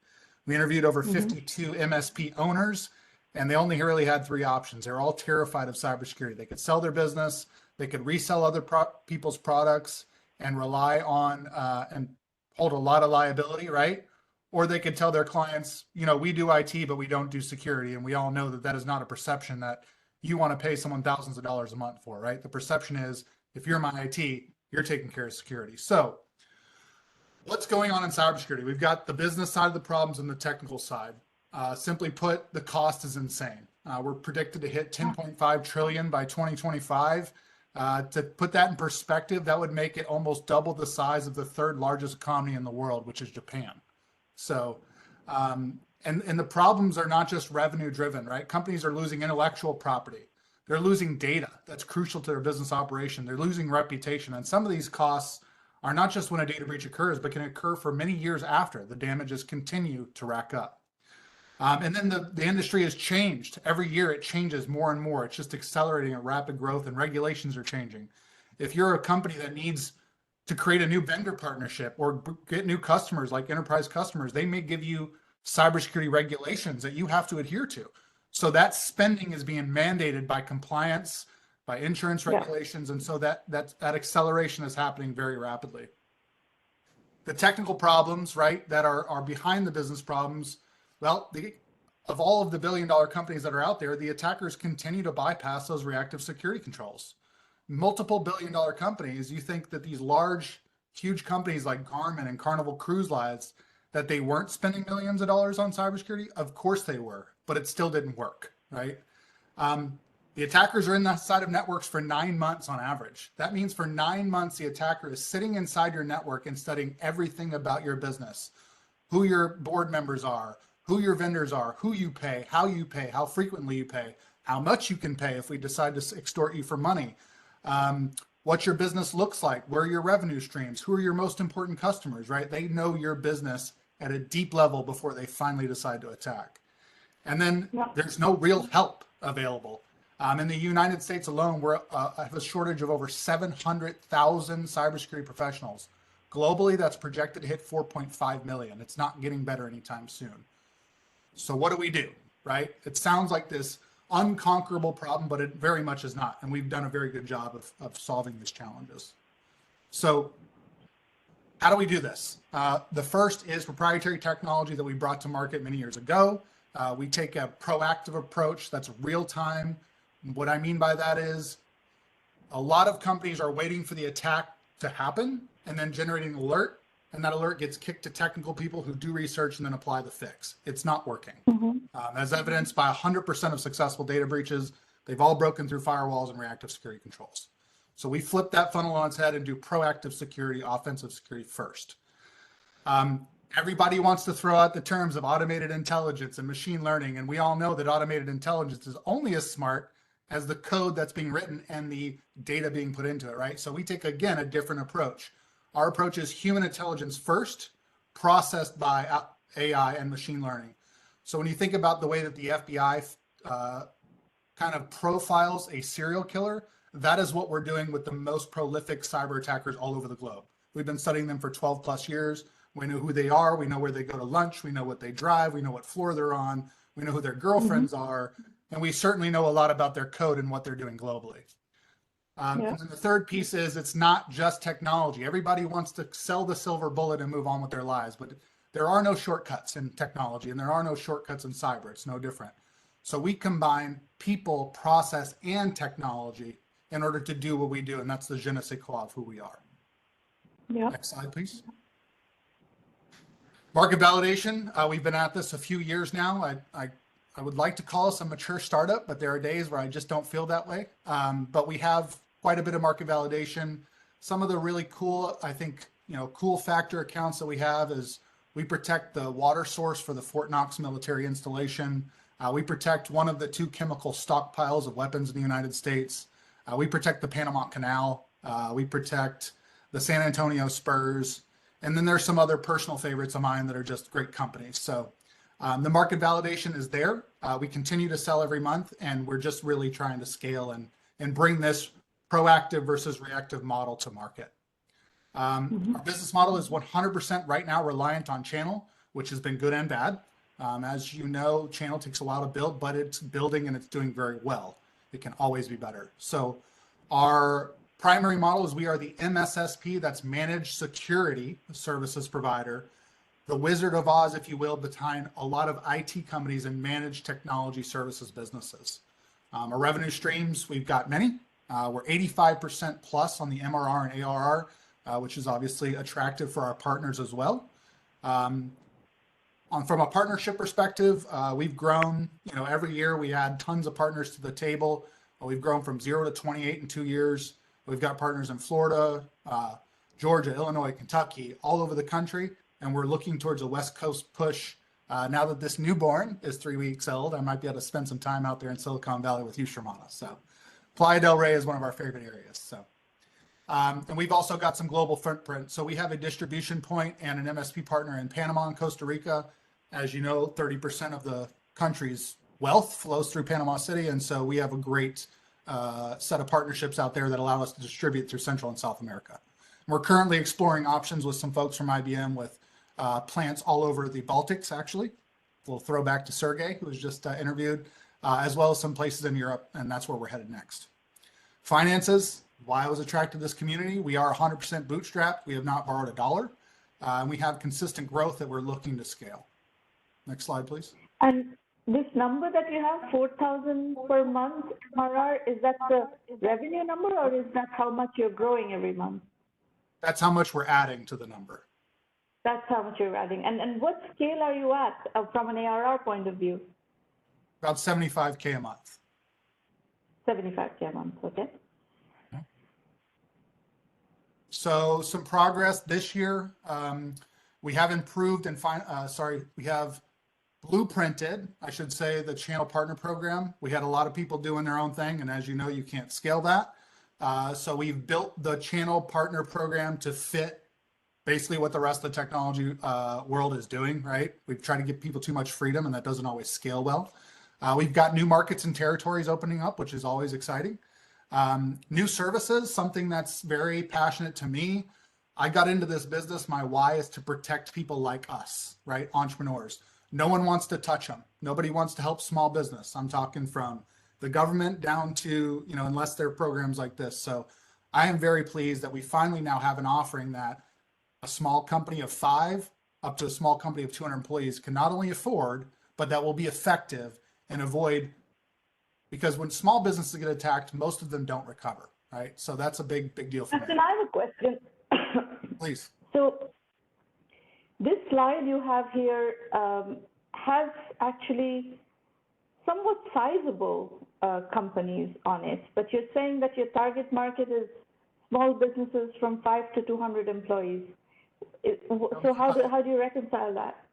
Speaker 3: We interviewed over 52 MSP owners, and they only really had 3 options. They were all terrified of cybersecurity. They could sell their business, they could resell other people's products and rely on and hold a lot of liability, right? Or they could tell their clients, we do IT, but we don't do security. And we all know that that is not a perception that you want to pay someone thousands of dollars a month for, right? The perception is, if you're my IT, you're taking care of security. So what's going on in cybersecurity? We've got the business side of the problems and the technical side. Simply put, the cost is insane. We're predicted to hit 10.5 trillion by 2025. To put that in perspective, that would make it almost double the size of the 3rd largest economy in the world, which is Japan. So, and the problems are not just revenue driven, right? Companies are losing intellectual property. They're losing data that's crucial to their business operation. They're losing reputation. And some of these costs are not just when a data breach occurs, but can occur for many years after. The damages continue to rack up. And then the industry has changed. Every year it changes more and more. It's just accelerating at rapid growth, and regulations are changing. If you're a company that needs to create a new vendor partnership or get new customers like enterprise customers, they may give you cybersecurity regulations that you have to adhere to. So that spending is being mandated by compliance, by insurance regulations. And so that acceleration is happening very rapidly. The technical problems, right, that are behind the business problems, well, of all of the billion-dollar companies that are out there, the attackers continue to bypass those reactive security controls. Multiple billion-dollar companies, you think that these large, huge companies like Garmin and Carnival Cruise Lines, that they weren't spending millions of dollars on cybersecurity? Of course they were, but it still didn't work, right? The attackers are inside of networks for 9 months on average. That means for 9 months, the attacker is sitting inside your network and studying everything about your business, who your board members are, who your vendors are, who you pay, how frequently you pay, how much you can pay if we decide to extort you for money, what your business looks like, where are your revenue streams, who are your most important customers, right? They know your business at a deep level before they finally decide to attack. And then there's no real help available. In the United States alone, we have a shortage of over 700,000 cybersecurity professionals. Globally, that's projected to hit 4.5 million. It's not getting better anytime soon. So what do we do, right? It sounds like this unconquerable problem, but it very much is not. And we've done a very good job of solving these challenges. So how do we do this? The first is proprietary technology that we brought to market many years ago. We take a proactive approach that's real time. What I mean by that is a lot of companies are waiting for the attack to happen and then generating an alert, and that alert gets kicked to technical people who do research and then apply the fix. It's not working. As evidenced by 100% of successful data breaches, they've all broken through firewalls and reactive security controls. So we flip that funnel on its head and do proactive security, offensive security first. Everybody wants to throw out the terms of automated intelligence and machine learning, and we all know that automated intelligence is only as smart as the code that's being written and the data being put into it, right? So we take, again, a different approach. Our approach is human intelligence first, processed by AI and machine learning. So when you think about the way that the FBI kind of profiles a serial killer, that is what we're doing with the most prolific cyber attackers all over the globe. We've been studying them for 12 plus years. We know who they are. We know where they go to lunch. We know what they drive. We know what floor they're on. We know who their girlfriends are. And we certainly know a lot about their code and what they're doing globally. And then the third piece is it's not just technology. Everybody wants to sell the silver bullet and move on with their lives, but there are no shortcuts in technology and there are no shortcuts in cyber. It's no different. So we combine people, process, and technology in order to do what we do. And that's the je ne sais quoi of who we are. Next slide, please. Market validation. We've been at this a few years now. I would like to call us a mature startup, but there are days where I just don't feel that way. But we have quite a bit of market validation. Some of the really cool, I think, cool factor accounts that we have is we protect the water source for the Fort Knox military installation. We protect one of the 2 chemical stockpiles of weapons in the United States. We protect the Panama Canal. We protect the San Antonio Spurs. And then there's some other personal favorites of mine that are just great companies. So the market validation is there. We continue to sell every month, and we're just really trying to scale and bring this proactive versus reactive model to market. Our business model is 100% right now reliant on channel, which has been good and bad. As you know, channel takes a while to build, but it's building and it's doing very well. It can always be better. So our primary model is we are the MSSP, that's Managed Security Services Provider, the Wizard of Oz, if you will, behind a lot of IT companies and managed technology services businesses. Our revenue streams, we've got many. We're 85% plus on the MRR and ARR, which is obviously attractive for our partners as well. From a partnership perspective, we've grown, every year we add tons of partners to the table. We've grown from 0 to 28 in 2 years. We've got partners in Florida, Georgia, Illinois, Kentucky, all over the country. And we're looking towards a West Coast push. Now that this newborn is 3 weeks old, I might be able to spend some time out there in Silicon Valley with you, Shermana. So Playa del Rey is one of our favorite areas. So, and we've also got some global footprint. So we have a distribution point and an MSP partner in Panama and Costa Rica. As you know, 30% of the country's wealth flows through Panama City. And so we have a great set of partnerships out there that allow us to distribute through Central and South America. We're currently exploring options with some folks from IBM with plants all over the Baltics, actually. We'll throw back to Sergey, who was just interviewed, as well as some places in Europe, and that's where we're headed next. Finances, why I was attracted to this community. We are 100% bootstrapped. We have not borrowed a dollar. And we have consistent growth that we're looking to scale. Next slide, please.
Speaker 1: And this number that you have, 4,000 per month MRR, is that the revenue number, or is that how much you're growing every month?
Speaker 3: That's how much we're adding to the number.
Speaker 1: That's how much you're adding. And what scale are you at from an ARR point of view?
Speaker 3: About 75K a month.
Speaker 1: 75K a month, okay.
Speaker 3: So some progress this year. We have improved and we have blueprinted, I should say, the channel partner program. We had a lot of people doing their own thing, and as you know, you can't scale that. So we've built the channel partner program to fit basically what the rest of the technology world is doing, right? We've tried to give people too much freedom, and that doesn't always scale well. We've got new markets and territories opening up, which is always exciting. New services, something that's very passionate to me. I got into this business. My why is to protect people like us, right? Entrepreneurs. No one wants to touch them. Nobody wants to help small business. I'm talking from the government down to, unless there are programs like this. So I am very pleased that we finally now have an offering that a small company of 5 up to a small company of 200 employees can not only afford, but that will be effective and avoid, because when small businesses get attacked, most of them don't recover, right? So that's a big deal for me.
Speaker 1: And I have a question.
Speaker 3: Please.
Speaker 1: So this slide you have here has actually somewhat sizable companies on it, but you're saying that your target market is small businesses from 5 to 200 employees. So how do you reconcile that?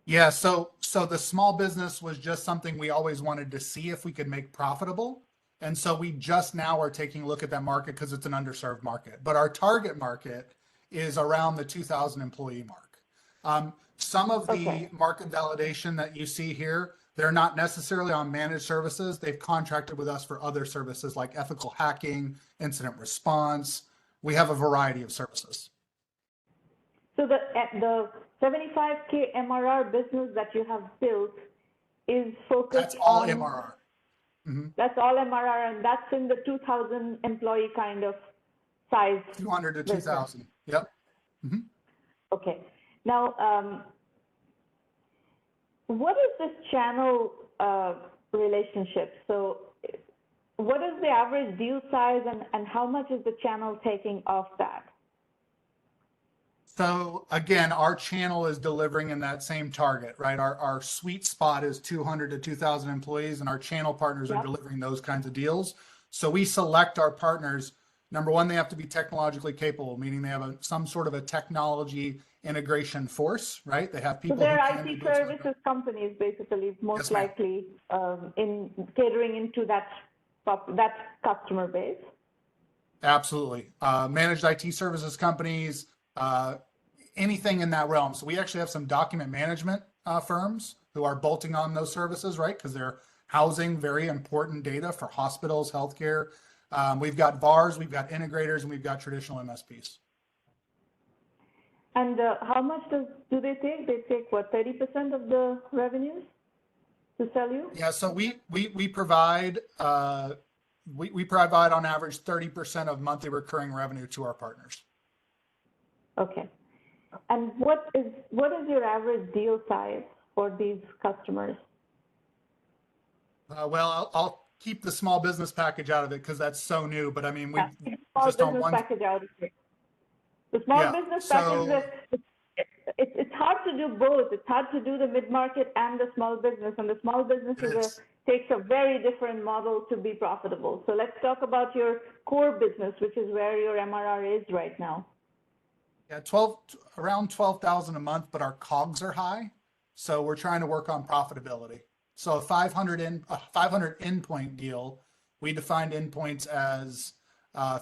Speaker 3: Yeah, so the small business was just something we always wanted to see if we could make profitable. And so we just now are taking a look at that market because it's an underserved market. But our target market is around the 2,000 employee mark. Some of the market validation that you see here, they're not necessarily on managed services. They've contracted with us for other services like ethical hacking, incident response. We have a variety of services.
Speaker 1: So the 75K MRR business that you have built is focused
Speaker 3: That's all
Speaker 1: on
Speaker 3: MRR. Mm-hmm.
Speaker 1: That's all MRR, and that's in the 2,000 employee kind of size.
Speaker 3: 200 to 2,000. Yep. Mm-hmm.
Speaker 1: Okay. Now, what is this channel relationship? So what is the average deal size, and how much is the channel taking off that?
Speaker 3: So again, our channel is delivering in that same target, right? Our sweet spot is 200 to 2,000 employees, and our channel partners are delivering those kinds of deals. So we select our partners. Number one, they have to be technologically capable, meaning they have some sort of a technology integration force, right? They have people.
Speaker 1: So they're IT services companies, basically, most likely in catering into that customer base.
Speaker 3: Absolutely. Managed IT services companies, anything in that realm. So we actually have some document management firms who are bolting on those services, right? Because they're housing very important data for hospitals, healthcare. We've got VARs, we've got integrators, and we've got traditional MSPs.
Speaker 1: And how much do they take? They take what, 30% of the revenues to sell you?
Speaker 3: Yeah, so we provide we provide on average 30% of monthly recurring revenue to our partners.
Speaker 1: Okay. And what is your average deal size for these customers?
Speaker 3: Well, I'll keep the small business package out of it because that's so new. But I mean, we
Speaker 1: small business package out of it. The small business package, it's hard to do both. It's hard to do the mid-market and the small business, and the small business takes a very different model to be profitable. So let's talk about your core business, which is where your MRR is right now.
Speaker 3: Yeah, around 12,000 a month, but our COGS are high, so we're trying to work on profitability. So a 500 endpoint deal, we defined endpoints as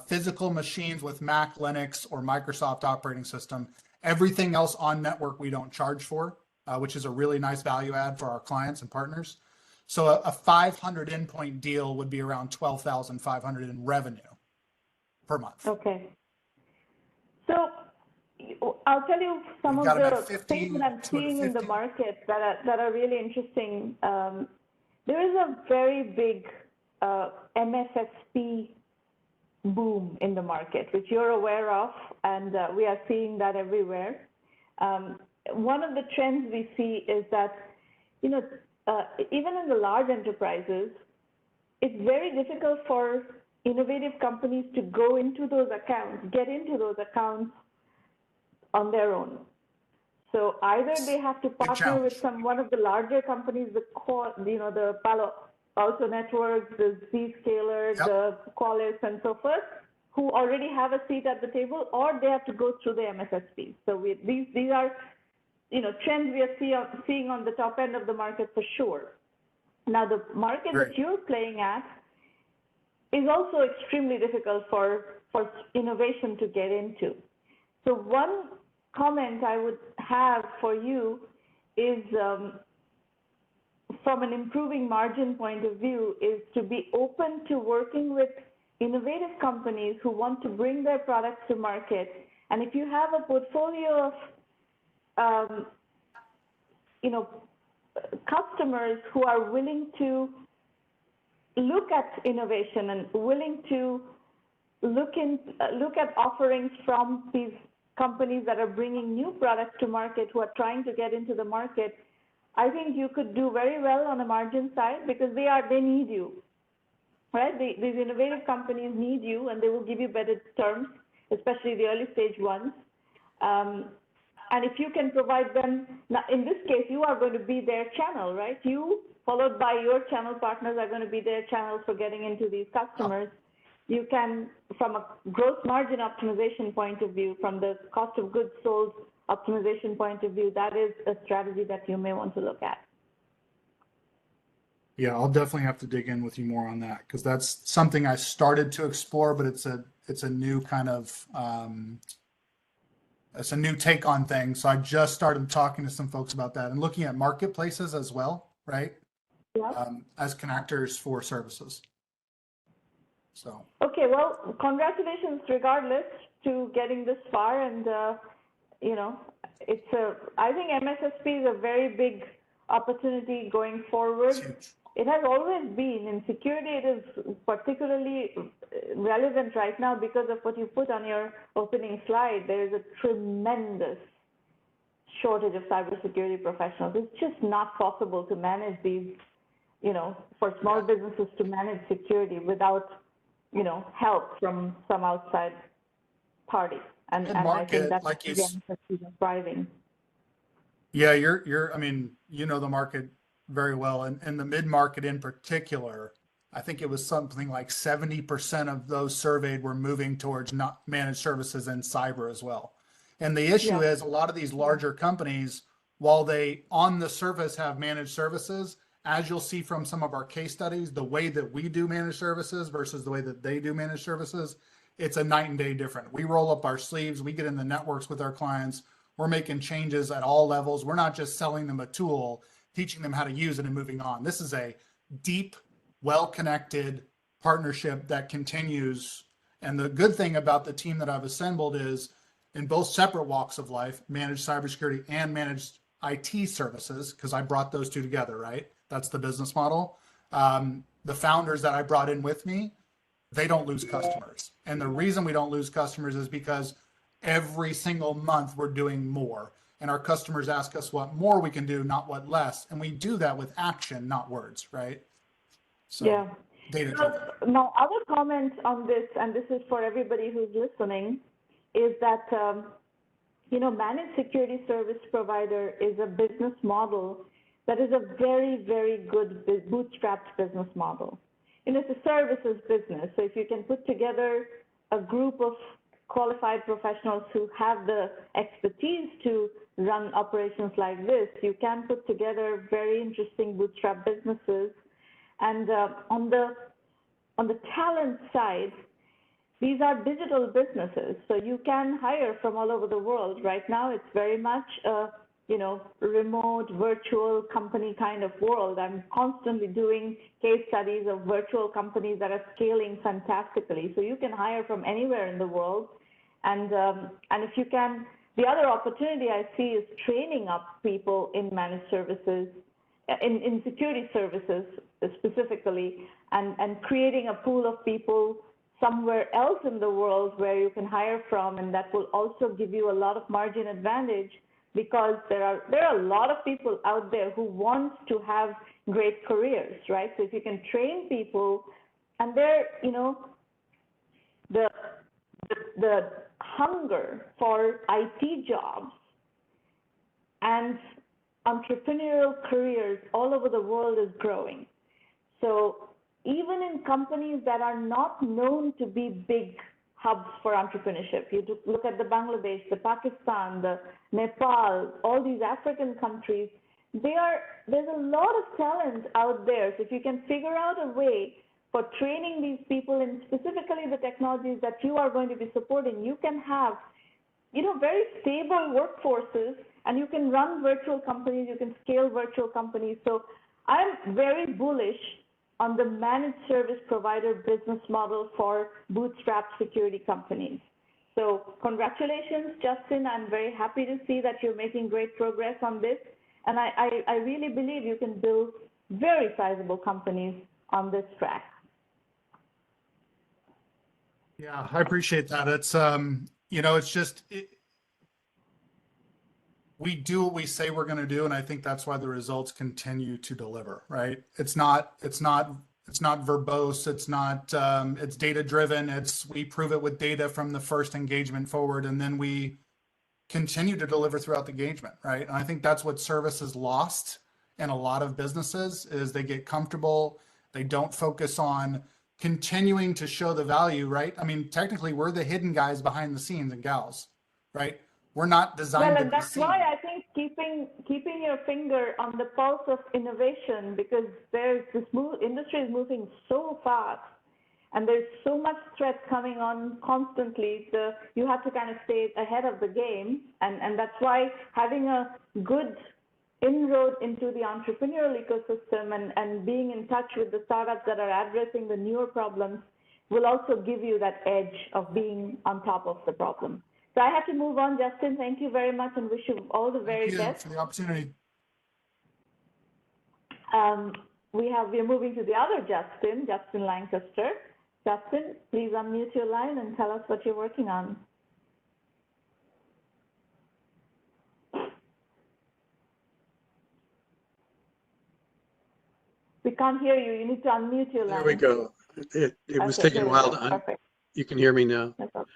Speaker 3: physical machines with Mac, Linux, or Microsoft operating system. Everything else on network we don't charge for, which is a really nice value add for our clients and partners. So a 500 endpoint deal would be around 12,500 in revenue per month.
Speaker 1: Okay. So I'll tell you some of the things that I'm seeing in the
Speaker 3: 250.
Speaker 1: market that are really interesting. There is a very big MSSP boom in the market, which you're aware of, and we are seeing that everywhere. One of the trends we see is that, even in the large enterprises, it's very difficult for innovative companies to go into those accounts, get into those accounts on their own. So either they have to partner with one of the larger companies, the Palo Alto Networks, the Zscaler, the Qualys, and so forth, who already have a seat at the table, or they have to go through the MSSPs. So these are, trends we are seeing on the top end of the market for sure. Now, the market that you're playing at is also extremely difficult for innovation to get into. So one comment I would have for you is, from an improving margin point of view, is to be open to working with innovative companies who want to bring their products to market. And if you have a portfolio of, customers who are willing to look at innovation and willing to look at offerings from these companies that are bringing new products to market, who are trying to get into the market, I think you could do very well on the margin side, because they need you, right? These innovative companies need you, and they will give you better terms, especially the early stage ones. And if you can provide them, now in this case, you are going to be their channel, right? You, followed by your channel partners, are going to be their channels for getting into these customers. You can, from a gross margin optimization point of view, from the cost of goods sold optimization point of view, that is a strategy that you may want to look at.
Speaker 3: Yeah, I'll definitely have to dig in with you more on that, because that's something I started to explore, but it's a new kind of it's a new take on things. So I just started talking to some folks about that and looking at marketplaces as well, right?
Speaker 1: Yeah.
Speaker 3: As connectors for services. So.
Speaker 1: Okay, well, congratulations regardless to getting this far, and I think MSSP is a very big opportunity going forward. It has always been. In security, it is particularly relevant right now because of what you put on your opening slide. There is a tremendous shortage of cybersecurity professionals. It's just not possible to manage these, for small businesses to manage security without, help from some outside party. And I think that's thriving.
Speaker 3: Yeah, I mean, the market very well, and the mid-market in particular. I think it was something like 70% of those surveyed were moving towards not managed services and cyber as well. And the issue is a lot of these larger companies, while they on the surface have managed services, as you'll see from some of our case studies, the way that we do managed services versus the way that they do managed services, it's a night and day different. We roll up our sleeves, we get in the networks with our clients, we're making changes at all levels. We're not just selling them a tool, teaching them how to use it and moving on. This is a deep, well-connected partnership that continues. And the good thing about the team that I've assembled is, in both separate walks of life, managed cybersecurity and managed IT services, because I brought those two together, right? That's the business model. The founders that I brought in with me, they don't lose customers. And the reason we don't lose customers is because every single month we're doing more. And our customers ask us what more we can do, not what less. And we do that with action, not words, right? So,
Speaker 1: yeah.
Speaker 3: Data-driven.
Speaker 1: My other comment on this, and this is for everybody who's listening, is that, managed security service provider is a business model that is a very, very good bootstrapped business model. It's a services business. So if you can put together a group of qualified professionals who have the expertise to run operations like this, you can put together very interesting bootstrap businesses. And on the talent side, these are digital businesses, so you can hire from all over the world. Right now, it's very much a remote, virtual company kind of world. I'm constantly doing case studies of virtual companies that are scaling fantastically. So you can hire from anywhere in the world, And if you can, the other opportunity I see is training up people in managed services, in security services specifically, and creating a pool of people somewhere else in the world where you can hire from, and that will also give you a lot of margin advantage, because there are a lot of people out there who want to have great careers, right? So if you can train people, and they're, you know, the hunger for IT jobs and entrepreneurial careers all over the world is growing. So even in companies that are not known to be big hubs for entrepreneurship, you look at the Bangladesh, the Pakistan, the Nepal, all these African countries, there's a lot of talent out there. So if you can figure out a way for training these people in specifically the technologies that you are going to be supporting, you can have, you know, very stable workforces, and you can run virtual companies, you can scale virtual companies. So I'm very bullish on the managed service provider business model for bootstrap security companies. So congratulations, Justin. I'm very happy to see that you're making great progress on this. And I really believe you can build very sizable companies on this track.
Speaker 3: Yeah, I appreciate that. It's, you know, it's just, we do what we say we're going to do. And I think that's why the results continue to deliver, right? It's not verbose. It's not, it's data driven. We prove it with data from the first engagement forward. And then we continue to deliver throughout the engagement, right? And I think that's what service is lost in a lot of businesses, is they get comfortable. They don't focus on continuing to show the value, right? I mean, technically we're the hidden guys behind the scenes and gals, right? We're not designed to be seen. Well, and that's
Speaker 1: why I think keeping your finger on the pulse of innovation, because there's this industry is moving so fast, and there's so much threat coming on constantly. So you have to kind of stay ahead of the game, and that's why having a good inroad into the entrepreneurial ecosystem and being in touch with the startups that are addressing the newer problems will also give you that edge of being on top of the problem. So I have to move on, Justin. Thank you very much, and wish you all the very best.
Speaker 3: Thank you for the opportunity.
Speaker 1: We're moving to the other Justin Lancaster. Justin, please unmute your line and tell us what you're working on. We can't hear you. You need to unmute your line.
Speaker 4: There we go. It was taking a while to
Speaker 1: Perfect.
Speaker 4: You can hear me now.
Speaker 1: No problem.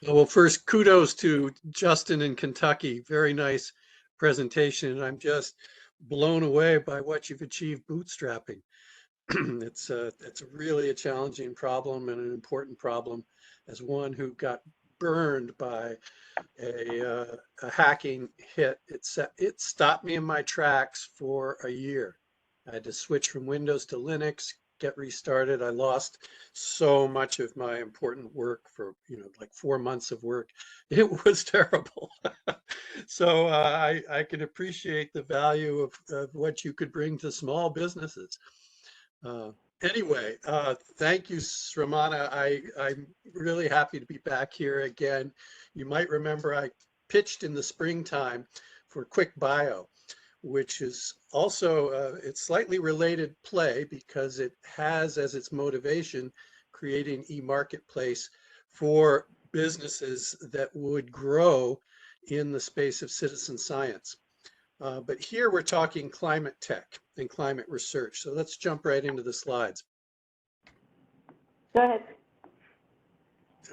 Speaker 4: Well, first, kudos to Justin in Kentucky. Very nice presentation. I'm just blown away by what you've achieved bootstrapping. It's really a challenging problem and an important problem. As one who got burned by a hacking hit, it stopped me in my tracks for a year. I had to switch from Windows to Linux, get restarted. I lost so much of my important work for, like 4 months of work. It was terrible. So I can appreciate the value of what you could bring to small businesses. Anyway, thank you, Sramana. I'm really happy to be back here again. You might remember I pitched in the springtime for Quick Bio, which is also it's slightly related play, because it has as its motivation creating e-marketplace for businesses that would grow in the space of citizen science. But here we're talking climate tech and climate research. So let's jump right into the slides.
Speaker 1: Go ahead.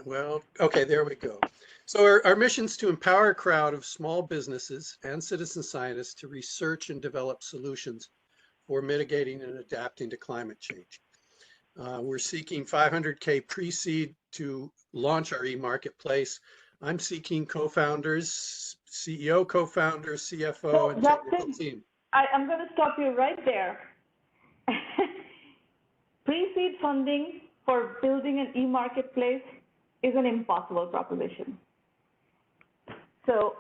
Speaker 4: Well, okay, there we go. So our mission is to empower a crowd of small businesses and citizen scientists to research and develop solutions for mitigating and adapting to climate change. We're seeking 500K pre-seed to launch our e-marketplace. I'm seeking co-founders, CEO, co-founders, CFO, and technical team.
Speaker 1: I'm going to stop you right there. Pre-seed funding for building an e-marketplace is an impossible proposition. So,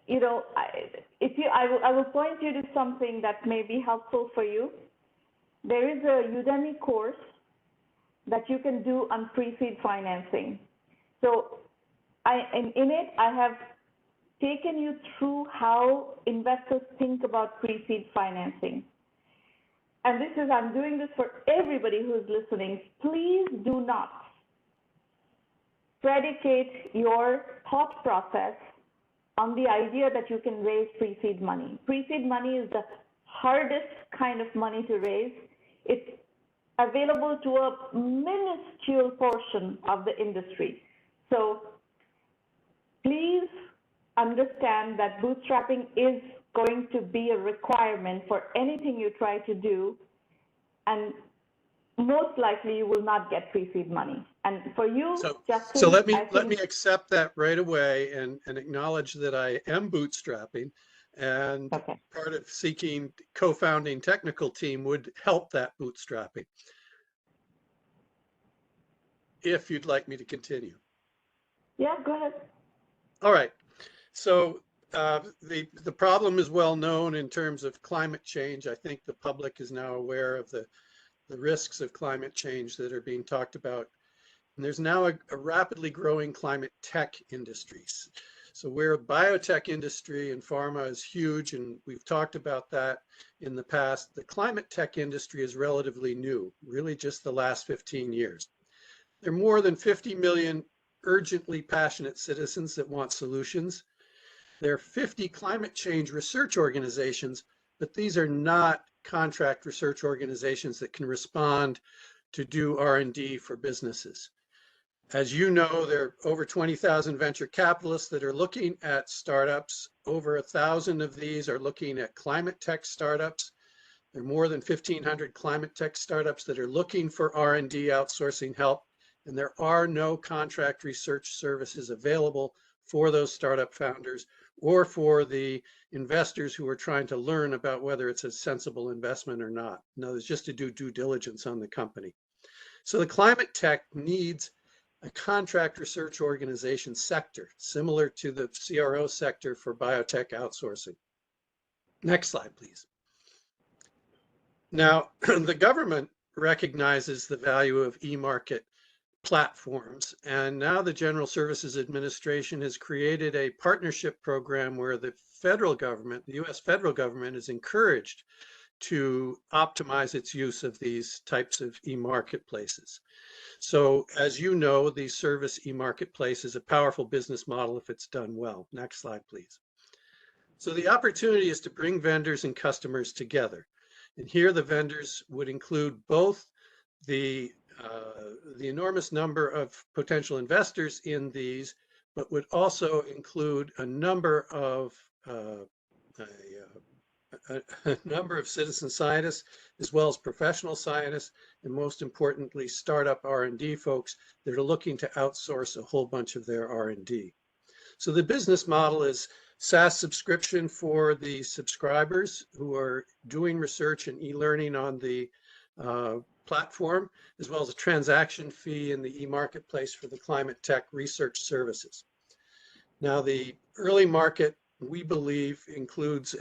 Speaker 1: I will point you to something that may be helpful for you. There is a Udemy course that you can do on pre-seed financing. So in it, I have taken you through how investors think about pre-seed financing. And I'm doing this for everybody who is listening. Please do not predicate your thought process on the idea that you can raise pre-seed money. Pre-seed money is the hardest kind of money to raise. It's available to a minuscule portion of the industry. So please understand that bootstrapping is going to be a requirement for anything you try to do, and most likely you will not get pre-seed money. And for you, Justin,
Speaker 4: so let me accept that right away and acknowledge that I am bootstrapping, and
Speaker 1: okay.
Speaker 4: part of seeking co-founding technical team would help that bootstrapping. If you'd like me to continue.
Speaker 1: Yeah, go ahead.
Speaker 4: All right. So the problem is well known in terms of climate change. I think the public is now aware of the risks of climate change that are being talked about. And there's now a rapidly growing climate tech industries. So where biotech industry and pharma is huge, and we've talked about that in the past, the climate tech industry is relatively new, really just the last 15 years. There are more than 50 million urgently passionate citizens that want solutions. There are 50 climate change research organizations, but these are not contract research organizations that can respond to do R&D for businesses. As you know, there are over 20,000 venture capitalists that are looking at startups. Over 1,000 of these are looking at climate tech startups. There are more than 1,500 climate tech startups that are looking for R&D outsourcing help, and there are no contract research services available for those startup founders or for the investors who are trying to learn about whether it's a sensible investment or not. No, it's just to do due diligence on the company. So the climate tech needs a contract research organization sector, similar to the CRO sector for biotech outsourcing. Next slide, please. Now, the government recognizes the value of e-market platforms, and now the General Services Administration has created a partnership program where the federal government, the US federal government, is encouraged to optimize its use of these types of e-marketplaces. So as you know, the service e-marketplace is a powerful business model if it's done well. Next slide, please. So the opportunity is to bring vendors and customers together. And here the vendors would include both the enormous number of potential investors in these, but would also include a number of citizen scientists, as well as professional scientists, and most importantly, startup R&D folks that are looking to outsource a whole bunch of their R&D. So the business model is SaaS subscription for the subscribers who are doing research and e-learning on the platform, as well as a transaction fee in the e-marketplace for the climate tech research services. Now, the early market, we believe, includes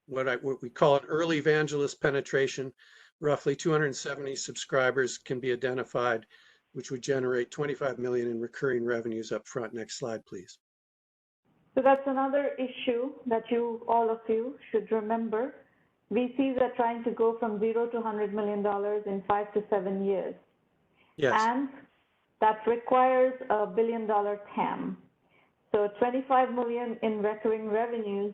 Speaker 4: what we call an early evangelist penetration. Roughly 270 subscribers can be identified, which would generate 25 million in recurring revenues up front. Next slide, please.
Speaker 1: So that's another issue that all of you should remember. VCs are trying to go from $0 to $100 million in 5 to 7 years.
Speaker 4: Yes.
Speaker 1: And that requires a $1 billion TAM. So 25 million in recurring revenues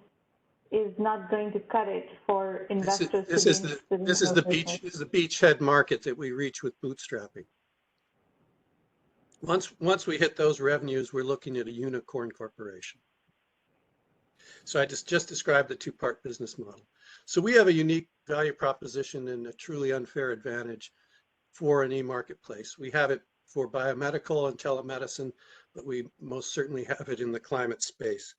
Speaker 1: is not going to cut it for investors.
Speaker 4: This is the beachhead market that we reach with bootstrapping. Once we hit those revenues, we're looking at a unicorn corporation. So I just described the two-part business model. So we have a unique value proposition and a truly unfair advantage for an e-marketplace. We have it for biomedical and telemedicine, but we most certainly have it in the climate space.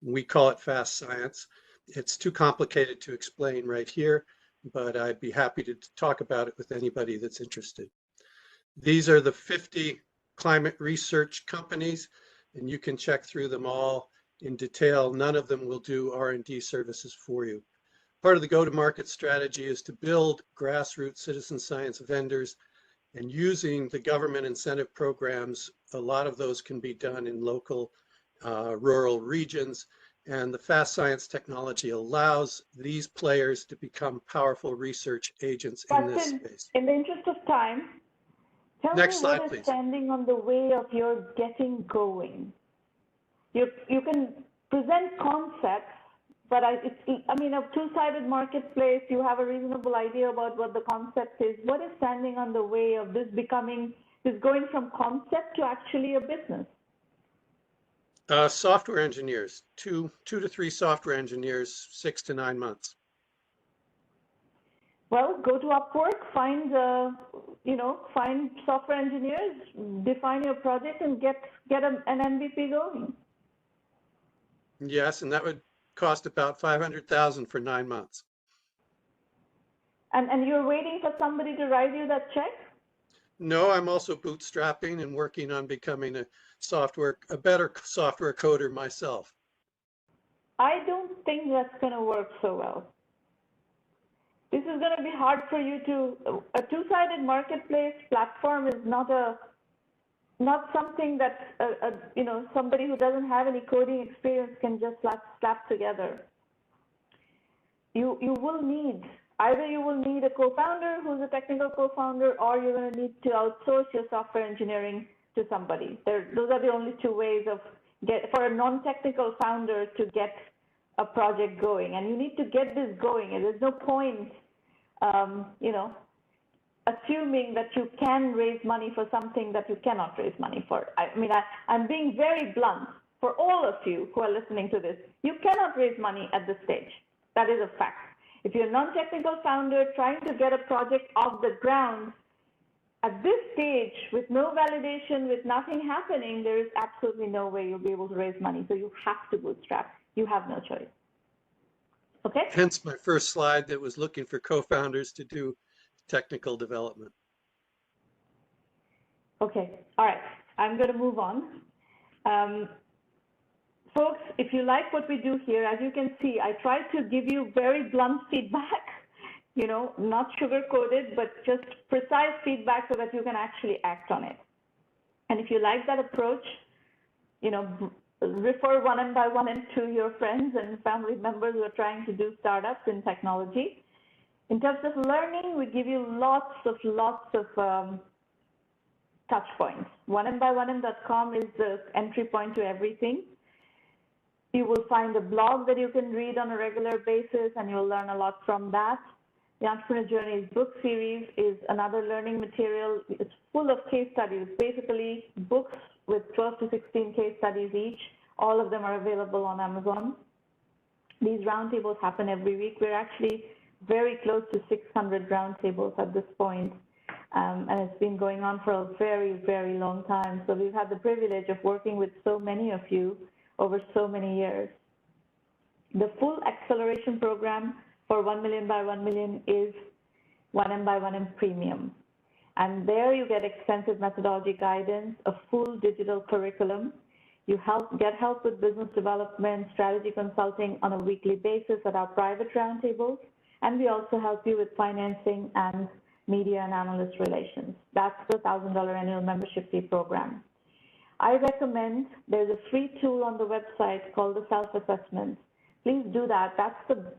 Speaker 4: We call it fast science. It's too complicated to explain right here, but I'd be happy to talk about it with anybody that's interested. These are the 50 climate research companies, and you can check through them all in detail. None of them will do R&D services for you. Part of the go-to-market strategy is to build grassroots citizen science vendors, and using the government incentive programs a lot of those can be done in local rural regions. And the fast science technology allows these players to become powerful research agents in this space.
Speaker 1: In the interest of time, tell
Speaker 4: Next
Speaker 1: me
Speaker 4: slide,
Speaker 1: what is
Speaker 4: please.
Speaker 1: standing on the way of your getting going. You can present concepts, but I mean, a two-sided marketplace, you have a reasonable idea about what the concept is. What is standing on the way of this going from concept to actually a business?
Speaker 4: Software engineers, two to three software engineers, 6 to 9 months.
Speaker 1: Well, go to Upwork, find software engineers, define your project, and get an MVP going.
Speaker 4: Yes, and that would cost about $500,000 for 9 months.
Speaker 1: And you're waiting for somebody to write you that check?
Speaker 4: No, I'm also bootstrapping and working on becoming a better software coder myself.
Speaker 1: I don't think that's going to work so well. This is going to be hard for you a two-sided marketplace platform is not something that somebody who doesn't have any coding experience can just slap together. You will need a co-founder who's a technical co-founder, or you're going to need to outsource your software engineering to somebody. Those are the only two ways for a non-technical founder to get a project going. And you need to get this going. And there's no point, assuming that you can raise money for something that you cannot raise money for. I'm being very blunt for all of you who are listening to this. You cannot raise money at this stage. That is a fact. If you're a non-technical founder trying to get a project off the ground, at this stage, with no validation, with nothing happening, there is absolutely no way you'll be able to raise money. So you have to bootstrap. You have no choice. Okay?
Speaker 4: Hence my first slide that was looking for co-founders to do technical development.
Speaker 1: Okay. All right. I'm going to move on. Folks, if you like what we do here, as you can see, I try to give you very blunt feedback, not sugar-coated, but just precise feedback so that you can actually act on it. And if you like that approach, refer 1Mby1M to your friends and family members who are trying to do startups in technology. In terms of learning, we give you lots of touch points. 1Mby1M.com is the entry point to everything. You will find a blog that you can read on a regular basis, and you'll learn a lot from that. The Entrepreneur Journeys book series is another learning material. It's full of case studies, basically books with 12 to 16 case studies each. All of them are available on Amazon. These roundtables happen every week. We're actually very close to 600 roundtables at this point, and it's been going on for a very, very long time. So we've had the privilege of working with so many of you over so many years. The full acceleration program for 1 million by 1 million is 1M Premium. And there you get extensive methodology guidance, a full digital curriculum. You get help with business development, strategy consulting on a weekly basis at our private roundtables. And we also help you with financing and media and analyst relations. That's the $1,000 annual membership fee program. I recommend there's a free tool on the website called the self-assessment. Please do that. That's the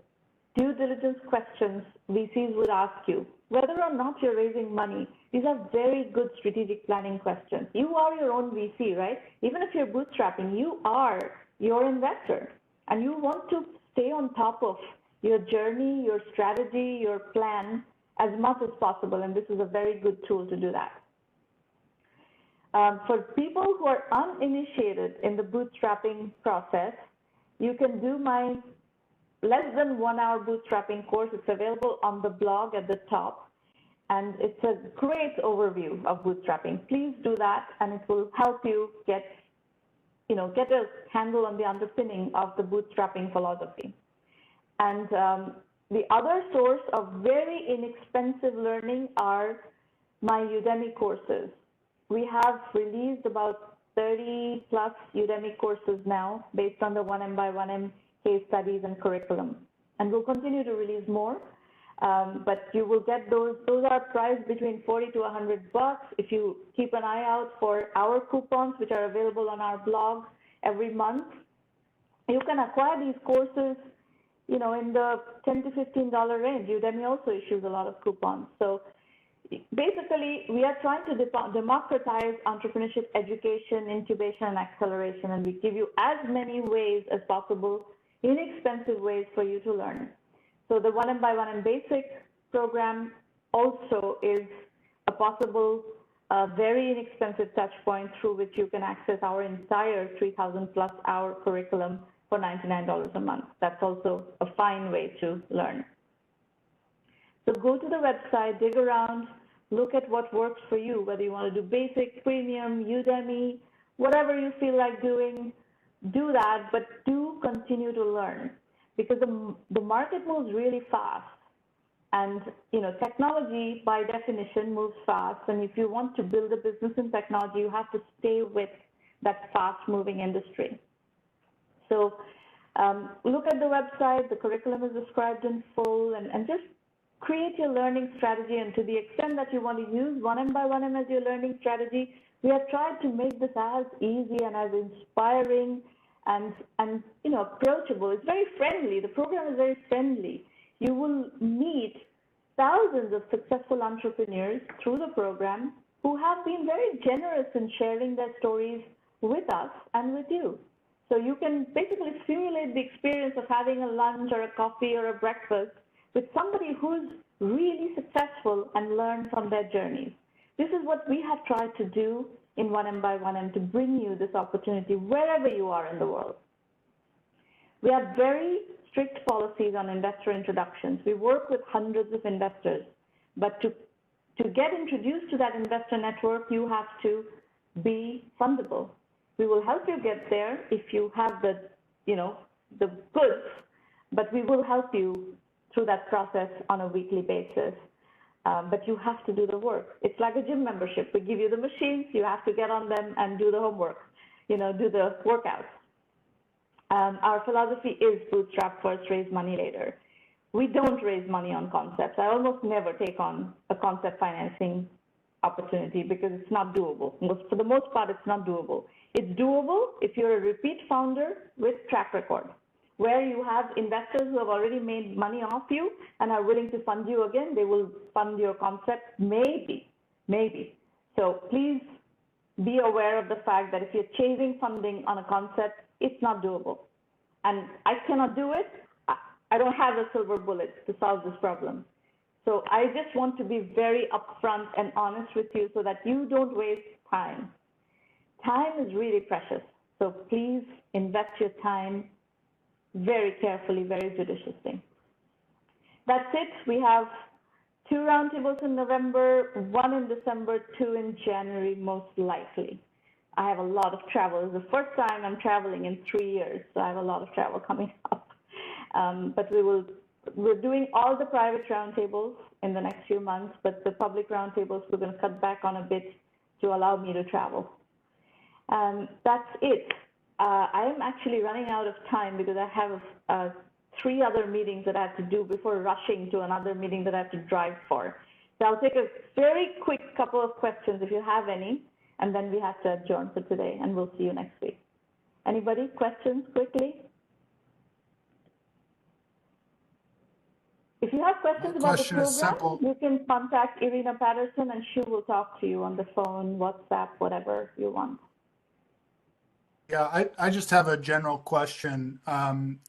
Speaker 1: due diligence questions VCs would ask you. Whether or not you're raising money, these are very good strategic planning questions. You are your own VC, right? Even if you're bootstrapping, you are your investor. And you want to stay on top of your journey, your strategy, your plan as much as possible. And this is a very good tool to do that. For people who are uninitiated in the bootstrapping process, you can do my less than 1 hour bootstrapping course. It's available on the blog at the top, and it's a great overview of bootstrapping. Please do that, and it will help you get a handle on the underpinning of the bootstrapping philosophy. And the other source of very inexpensive learning are my Udemy courses. We have released about 30 plus Udemy courses now based on the 1M by 1M case studies and curriculum. And we'll continue to release more. But you will get those are priced between $40 to $100. If you keep an eye out for our coupons, which are available on our blog every month, you can acquire these courses, in the $10 to $15 range. Udemy also issues a lot of coupons. So basically, we are trying to democratize entrepreneurship education, incubation, and acceleration, and we give you as many ways as possible, inexpensive ways for you to learn. So the 1M1M basic program also is a possible, very inexpensive touch point through which you can access our entire 3,000+ hour curriculum for $99 a month. That's also a fine way to learn. So go to the website, dig around, look at what works for you, whether you want to do basic, premium, Udemy, whatever you feel like doing, do that, but do continue to learn, because the market moves really fast. And technology by definition moves fast. And if you want to build a business in technology, you have to stay with that fast moving industry. So look at the website, the curriculum is described in full, and just create your learning strategy. And to the extent that you want to use 1M1M as your learning strategy, we have tried to make this as easy and as inspiring and approachable. It's very friendly. The program is very friendly. You will meet thousands of successful entrepreneurs through the program who have been very generous in sharing their stories with us and with you. So you can basically simulate the experience of having a lunch or a coffee or a breakfast with somebody who's really successful and learn from their journeys. This is what we have tried to do in 1M1M, to bring you this opportunity wherever you are in the world. We have very strict policies on investor introductions. We work with hundreds of investors, but to get introduced to that investor network, you have to be fundable. We will help you get there if you have the goods, but we will help you through that process on a weekly basis. But you have to do the work. It's like a gym membership. We give you the machines, you have to get on them and do the homework, do the workouts. Our philosophy is bootstrap first, raise money later. We don't raise money on concepts. I almost never take on a concept financing opportunity because it's not doable. For the most part, it's not doable. It's doable if you're a repeat founder with track record, where you have investors who have already made money off you and are willing to fund you again. They will fund your concept, maybe. So please be aware of the fact that if you're chasing funding on a concept, it's not doable. And I cannot do it. I don't have a silver bullet to solve this problem. So I just want to be very upfront and honest with you so that you don't waste time. Time is really precious. So please invest your time very carefully, very judiciously. That's it. We have 2 roundtables in November, 1 in December, 2 in January, most likely. I have a lot of travel. It's the first time I'm traveling in 3 years, so I have a lot of travel coming up. But we're doing all the private roundtables in the next few months, but the public roundtables we're going to cut back on a bit to allow me to travel. That's it. I am actually running out of time because I have 3 other meetings that I have to do before rushing to another meeting that I have to drive for. So I'll take a very quick couple of questions if you have any, and then we have to adjourn for today, and we'll see you next week. Anybody? Questions quickly? If you have questions about the program, you can contact Irina Patterson, and she will talk to you on the phone, WhatsApp, whatever you want.
Speaker 3: Yeah, I just have a general question.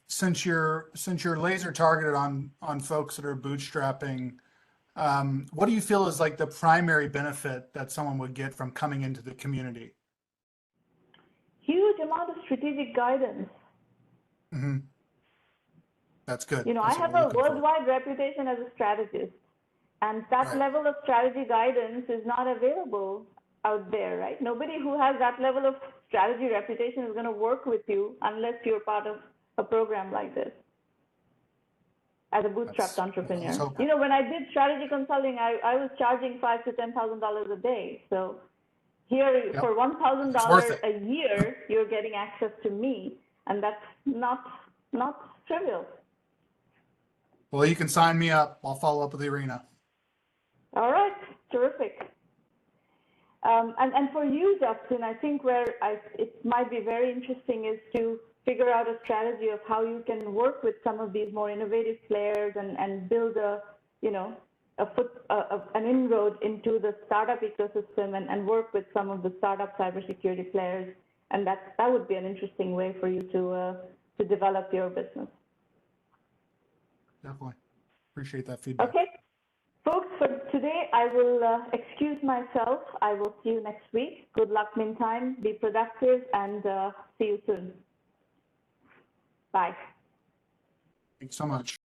Speaker 3: Since you're laser targeted on folks that are bootstrapping, what do you feel is like the primary benefit that someone would get from coming into the community?
Speaker 1: Huge amount of strategic guidance.
Speaker 3: Mm-hmm. That's good.
Speaker 1: I have a worldwide reputation as a strategist, and that level of strategy guidance is not available out there, right? Nobody who has that level of strategy reputation is going to work with you unless you're part of a program like this as a bootstrapped entrepreneur. When I did strategy consulting, I was charging $5,000 to $10,000 a day. So here, for $1,000 a year, you're getting access to me, and that's not trivial.
Speaker 3: Well, you can sign me up. I'll follow up with the arena.
Speaker 1: All right, terrific. And for you, Justin, I think it might be very interesting is to figure out a strategy of how you can work with some of these more innovative players and build an inroad into the startup ecosystem and work with some of the startup cybersecurity players. And that would be an interesting way for you to develop your business.
Speaker 3: Definitely. Appreciate that feedback.
Speaker 1: Okay. Folks, for today, I will excuse myself. I will see you next week. Good luck meantime. Be productive and see you soon. Bye.
Speaker 3: Thanks so much.